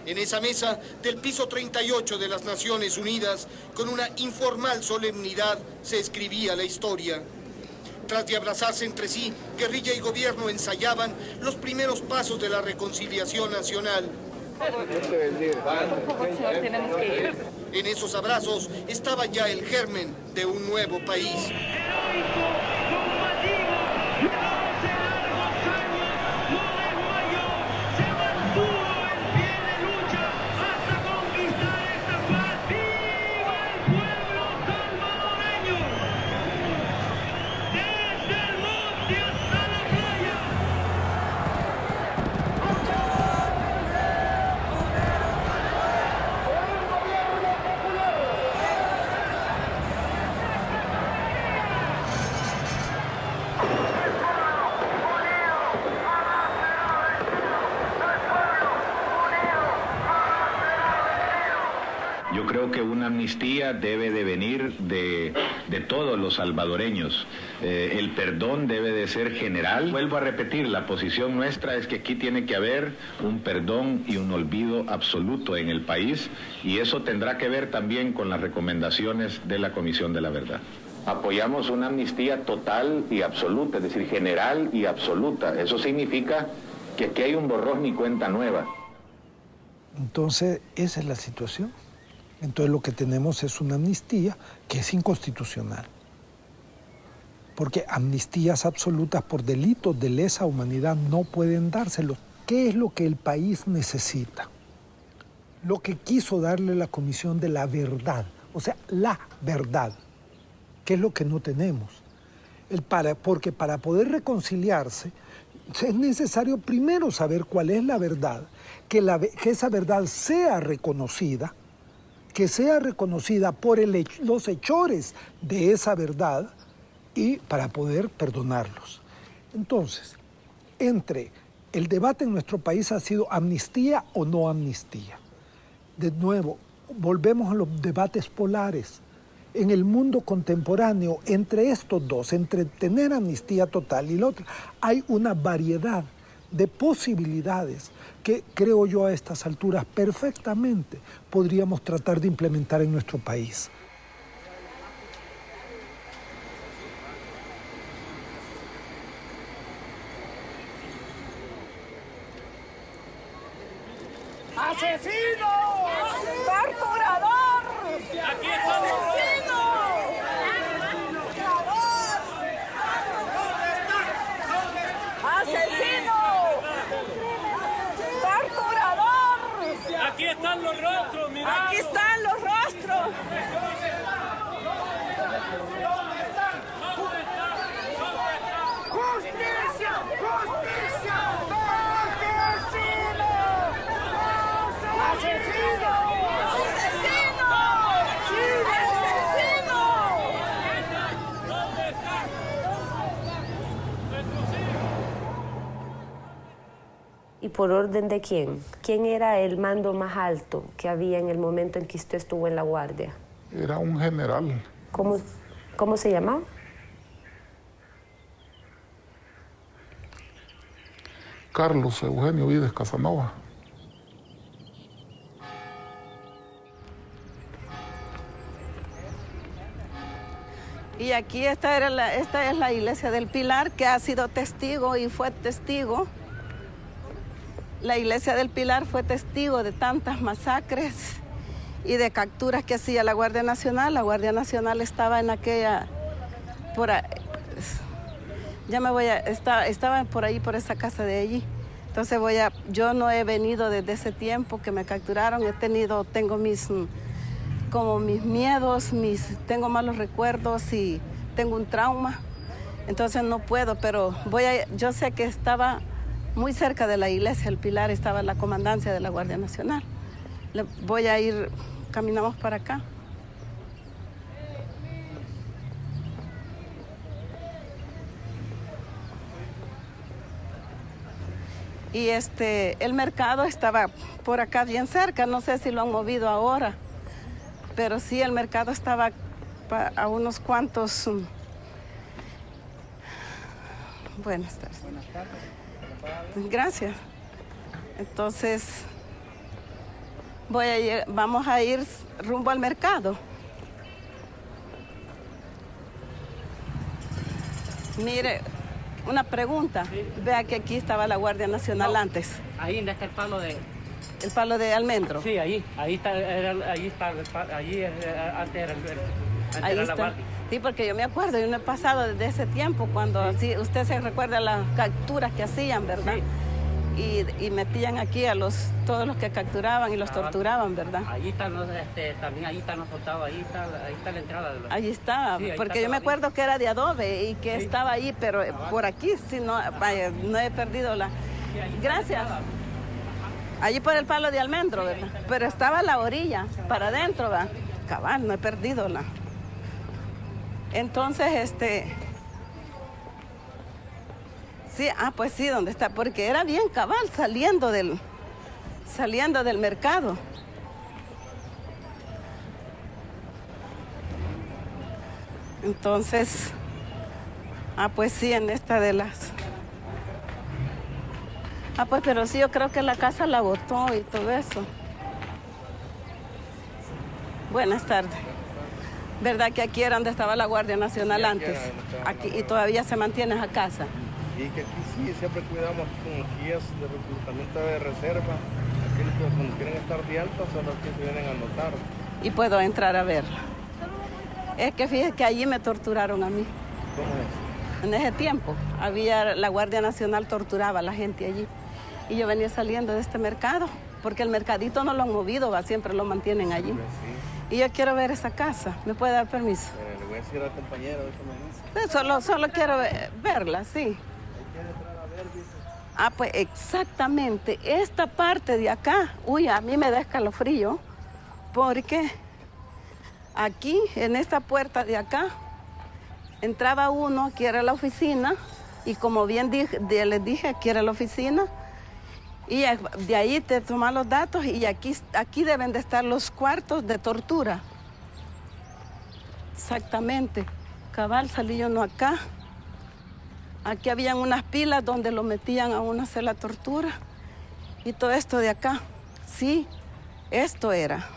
En esa mesa del piso 38 de las Naciones Unidas, con una informal solemnidad, se escribía la historia. Tras de abrazarse entre sí, guerrilla y gobierno ensayaban los primeros pasos de la reconciliación nacional. En esos abrazos estaba ya el germen de un nuevo país. Yo creo que una amnistía debe de venir de todos los salvadoreños. El perdón debe de ser general. Vuelvo a repetir, la posición nuestra es que aquí tiene que haber un perdón y un olvido absoluto en el país, y eso tendrá que ver también con las recomendaciones de la Comisión de la Verdad. Apoyamos una amnistía total y absoluta, es decir, general y absoluta. Eso significa que aquí hay un borrón y cuenta nueva. Entonces, esa es la situación. Entonces lo que tenemos es una amnistía que es inconstitucional. Porque amnistías absolutas por delitos de lesa humanidad no pueden dárselos. ¿Qué es lo que el país necesita? Lo que quiso darle la Comisión de la Verdad, o sea, la verdad, que es lo que no tenemos. Porque para poder reconciliarse es necesario primero saber cuál es la verdad, que esa verdad sea reconocida, que sea reconocida por los hechores de esa verdad, y para poder perdonarlos. Entonces, el debate en nuestro país ha sido amnistía o no amnistía. De nuevo, volvemos a los debates polares. En el mundo contemporáneo, entre estos dos, entre tener amnistía total y la otra, hay una variedad de posibilidades que, creo yo, a estas alturas perfectamente podríamos tratar de implementar en nuestro país. ¡Asesino! ¡Torturador! ¡Aquí estamos! ¡Asesino! ¡Asesino! ¡Torturador! Aquí están los rostros, mirá. Aquí están los rostros. ¡Justicia! ¡Justicia! ¡Asesino! ¡Asesino! ¡Asesino! ¡Asesino! ¿Dónde están? ¿Y por orden de quién? ¿Quién era el mando más alto que había en el momento en que usted estuvo en la guardia? Era un general. ¿Cómo se llamaba? Carlos Eugenio Vides Casanova. Y aquí esta es la iglesia del Pilar, que ha sido testigo y fue testigo. La iglesia del Pilar fue testigo de tantas masacres y de capturas que hacía la Guardia Nacional. La Guardia Nacional estaba en aquella, estaba por ahí, por esa casa de allí. Entonces yo no he venido desde ese tiempo que me capturaron. Tengo mis miedos, tengo malos recuerdos y tengo un trauma. Entonces no puedo, pero yo sé que estaba muy cerca de la iglesia El Pilar, estaba la comandancia de la Guardia Nacional. Voy a ir, caminamos para acá. Y el mercado estaba por acá bien cerca, no sé si lo han movido ahora, pero sí, el mercado estaba a unos cuantos. Buenas tardes. Buenas tardes. Gracias. Entonces, vamos a ir rumbo al mercado. Mire, una pregunta. Sí. Vea que aquí estaba la Guardia Nacional antes. Ahí donde está el palo de... ¿El palo de almendro? Sí, ahí está, antes era la Guardia. Sí, porque yo me acuerdo, yo no he pasado desde ese tiempo, cuando sí, usted se recuerda las capturas que hacían, ¿verdad? Sí. Y metían aquí a todos los que capturaban y los torturaban, ¿verdad? Allí están también ahí están los soldados, ahí está la entrada. Allí estaba, sí, porque yo me acuerdo que era de adobe y que estaba ahí, pero por aquí sí, no he perdido la... Gracias. Allí por el palo de almendro, ¿verdad? Pero estaba a la orilla, para adentro, ¿verdad? Cabal, no he perdido la... Entonces, sí, pues sí, ¿dónde está? Porque era bien cabal, saliendo del mercado. Entonces, pues sí, en esta de las... pues pero sí, yo creo que la casa la botó y todo eso. Buenas tardes. ¿Verdad que aquí era donde estaba la Guardia Nacional antes? Aquí, y todavía se mantiene esa casa. Y que aquí sí, siempre cuidamos con guías de reclutamiento de reserva. Aquellos que cuando quieren estar de alta son los que se vienen a anotar. Y puedo entrar a verla. Es que fíjese que allí me torturaron a mí. ¿Cómo es? En ese tiempo, la Guardia Nacional torturaba a la gente allí. Y yo venía saliendo de este mercado, porque el mercadito no lo han movido, siempre lo mantienen allí. Y yo quiero ver esa casa. ¿Me puede dar permiso? Le voy a decir al compañero, eso me dice. Solo quiero verla, sí. Pues exactamente. Esta parte de acá, a mí me da escalofrío, porque aquí, en esta puerta de acá, entraba uno, aquí era la oficina, y como bien les dije, aquí era la oficina, y de ahí te toman los datos y aquí deben de estar los cuartos de tortura. Exactamente. Cabal, salí yo no acá. Aquí habían unas pilas donde lo metían a uno a hacer la tortura. Y todo esto de acá. Sí, esto era.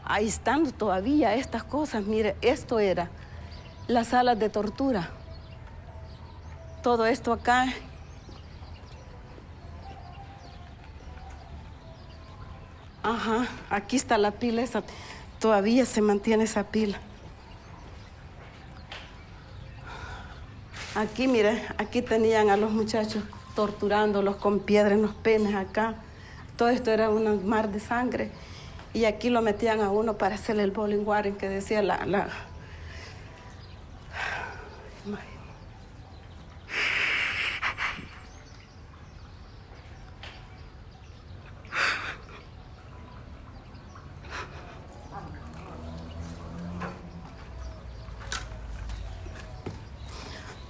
Ahí están todavía estas cosas. Mire, esto era las salas de tortura. Todo esto acá. Ajá, aquí está la pila esa. Todavía se mantiene esa pila. Aquí, mire, aquí tenían a los muchachos torturándolos con piedras en los penes acá. Todo esto era un mar de sangre. Y aquí lo metían a uno para hacerle el bowling water que decía la...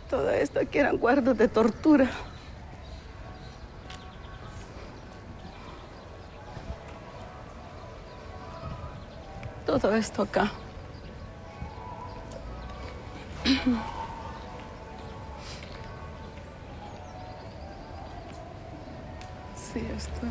Todo esto aquí eran cuartos de tortura. Todo esto acá. Sí, esto.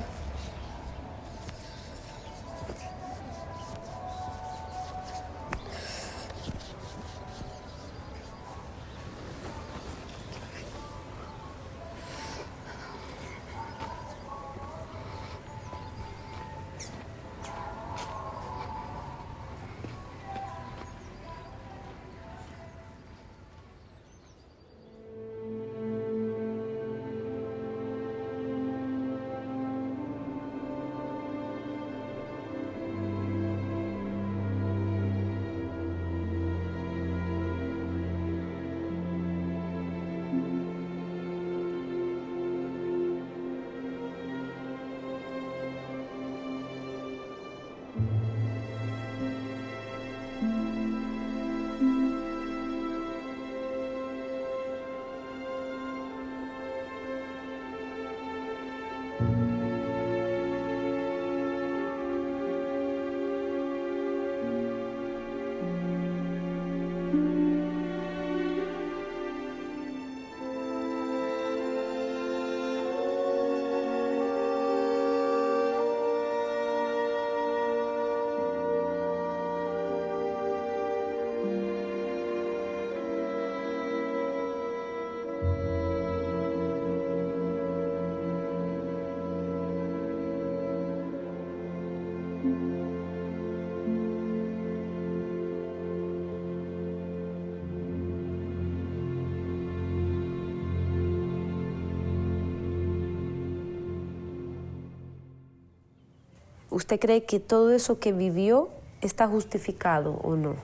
¿Usted cree que todo eso que vivió está justificado o no?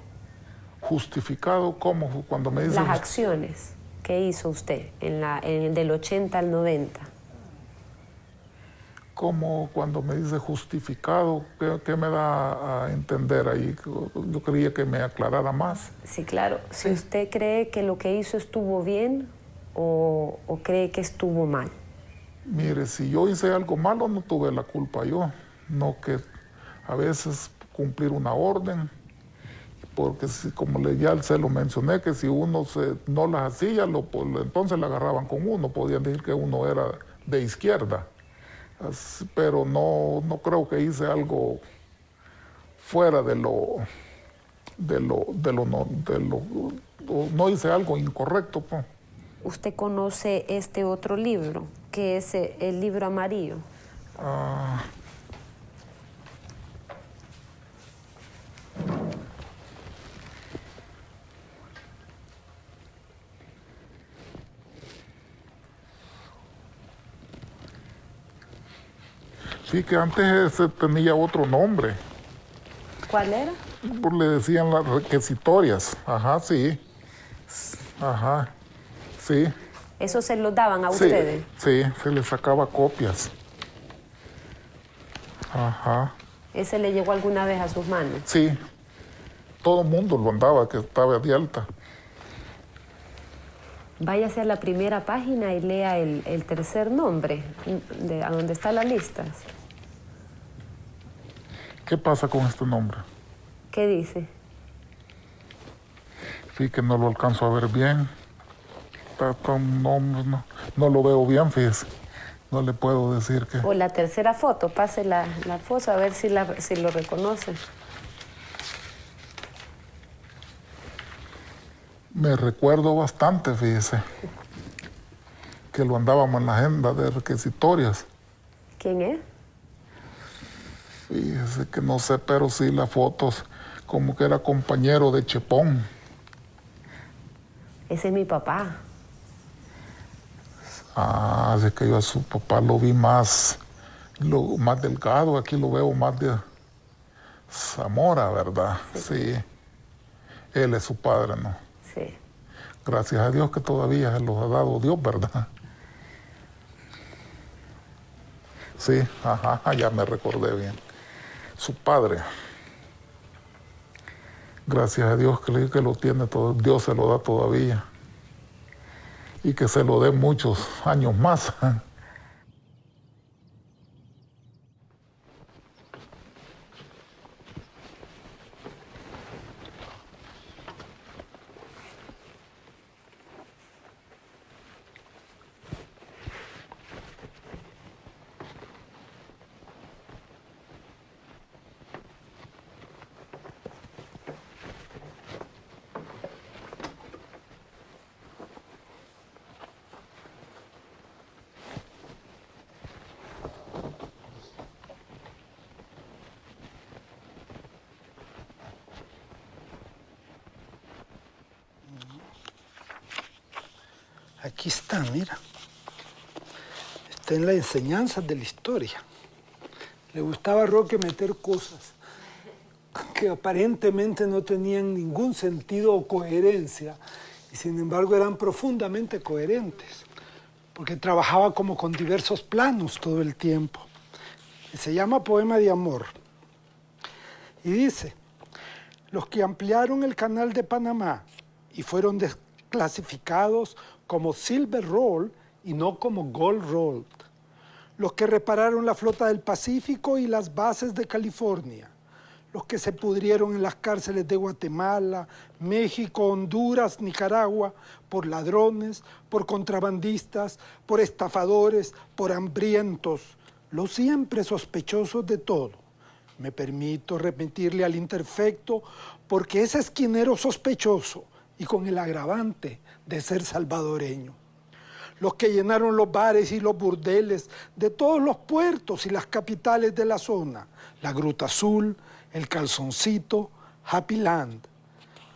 ¿Justificado cómo? Cuando me dicen... Las acciones que hizo usted del 80 al 90. ¿Cómo cuando me dice justificado? ¿Qué me da a entender ahí? Yo quería que me aclarara más. Sí, claro. Si usted cree que lo que hizo estuvo bien o cree que estuvo mal. Mire, si yo hice algo malo, no tuve la culpa yo. No que a veces cumplir una orden, porque como ya se lo mencioné, que si uno no las hacía, entonces la agarraban con uno, podían decir que uno era de izquierda. Pero no creo que hice algo fuera no hice algo incorrecto, pues. ¿Usted conoce este otro libro, que es el libro amarillo? Sí, que antes ese tenía otro nombre. ¿Cuál era? Le decían las requisitorias. Ajá, sí. Ajá, sí. ¿Eso se lo daban a ustedes? Sí, se les sacaba copias. Ajá. ¿Ese le llegó alguna vez a sus manos? Sí. Todo el mundo lo andaba, que estaba de alta. Váyase a la primera página y lea el tercer nombre, a donde está la lista. ¿Qué pasa con este nombre? ¿Qué dice? Sí, que no lo alcanzo a ver bien. No lo veo bien, fíjese. No le puedo decir que... O la tercera foto, pase la foto a ver si lo reconoce. Me recuerdo bastante, fíjese, que lo andábamos en la agenda de requisitorias. ¿Quién es? Fíjese que no sé, pero sí las fotos, como que era compañero de Chepón. Ese es mi papá. Así que yo a su papá lo vi más delgado, aquí lo veo más de Zamora, ¿verdad? Sí. Él es su padre, ¿no? Sí. Gracias a Dios que todavía se los ha dado Dios, ¿verdad? Sí, ajá, ya me recordé bien. Su padre. Gracias a Dios que lo tiene todo, Dios se lo da todavía. Y que se lo dé muchos años más. Aquí está, mira. Está en la enseñanza de la historia. Le gustaba a Roque meter cosas que aparentemente no tenían ningún sentido o coherencia, y sin embargo eran profundamente coherentes, porque trabajaba como con diversos planos todo el tiempo. Y se llama Poema de Amor. Y dice: los que ampliaron el canal de Panamá y fueron desclasificados como Silver Roll y no como Gold Roll. Los que repararon la flota del Pacífico y las bases de California. Los que se pudrieron en las cárceles de Guatemala, México, Honduras, Nicaragua, por ladrones, por contrabandistas, por estafadores, por hambrientos, los siempre sospechosos de todo. Me permito repetirle al imperfecto porque es esquinero sospechoso y con el agravante de ser salvadoreño. Los que llenaron los bares y los burdeles de todos los puertos y las capitales de la zona, la Gruta Azul, el Calzoncito, Happy Land.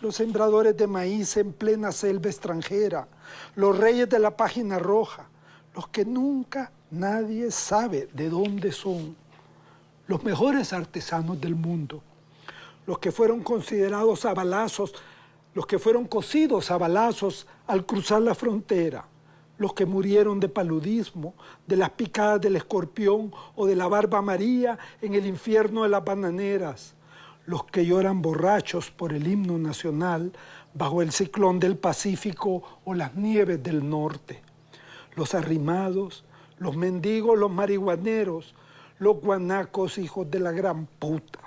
Los sembradores de maíz en plena selva extranjera, los reyes de la página roja, los que nunca nadie sabe de dónde son. los mejores artesanos del mundo, los que fueron considerados a balazos, los que fueron cocidos a balazos al cruzar la frontera, los que murieron de paludismo, de las picadas del escorpión o de la barba amarilla en el infierno de las bananeras, los que lloran borrachos por el himno nacional bajo el ciclón del Pacífico o las nieves del norte, los arrimados, los mendigos, los marihuaneros, los guanacos hijos de la gran puta,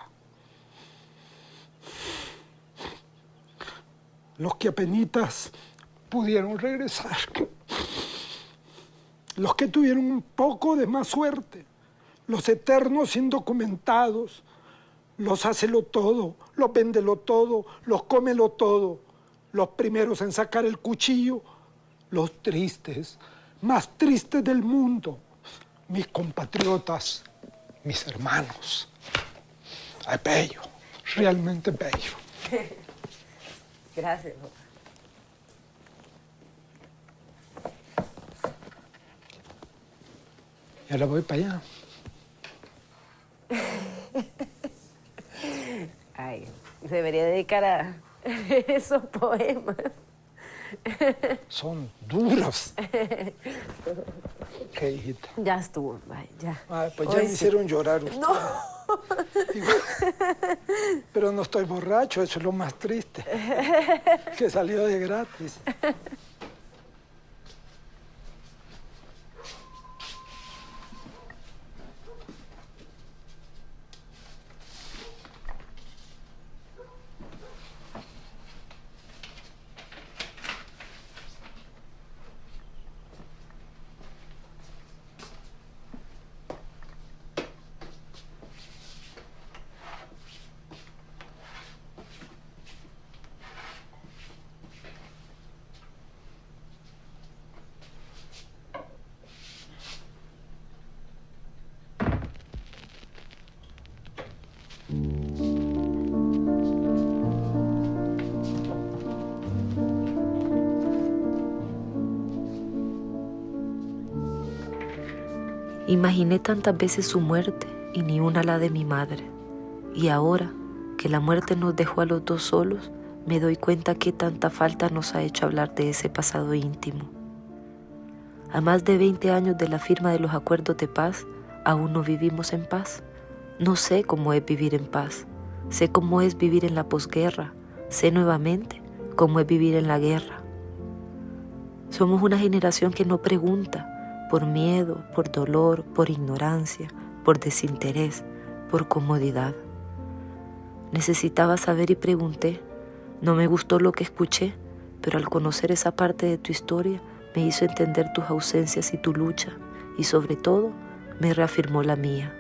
los que apenitas pudieron regresar, los que tuvieron un poco de más suerte, los eternos indocumentados, los hácelo todo, los véndelo todo, los cómelo todo, los primeros en sacar el cuchillo, los tristes, más tristes del mundo, mis compatriotas, mis hermanos. Es bello, realmente bello. Gracias. Y ahora voy para allá. Ay, debería dedicar a esos poemas. Son duros. ¿Qué, hijita? Ya estuvo, vaya, ya. Ay, pues ya Hoy me sí. hicieron llorar ustedes. No. Pero no estoy borracho, eso es lo más triste. Que salió de gratis. Imaginé tantas veces su muerte y ni una la de mi madre. Y ahora que la muerte nos dejó a los dos solos, me doy cuenta que tanta falta nos ha hecho hablar de ese pasado íntimo. A más de 20 años de la firma de los acuerdos de paz, aún no vivimos en paz. No sé cómo es vivir en paz. Sé cómo es vivir en la posguerra. Sé nuevamente cómo es vivir en la guerra. Somos una generación que no pregunta, por miedo, por dolor, por ignorancia, por desinterés, por comodidad. Necesitaba saber y pregunté. No me gustó lo que escuché, pero al conocer esa parte de tu historia me hizo entender tus ausencias y tu lucha, y sobre todo me reafirmó la mía.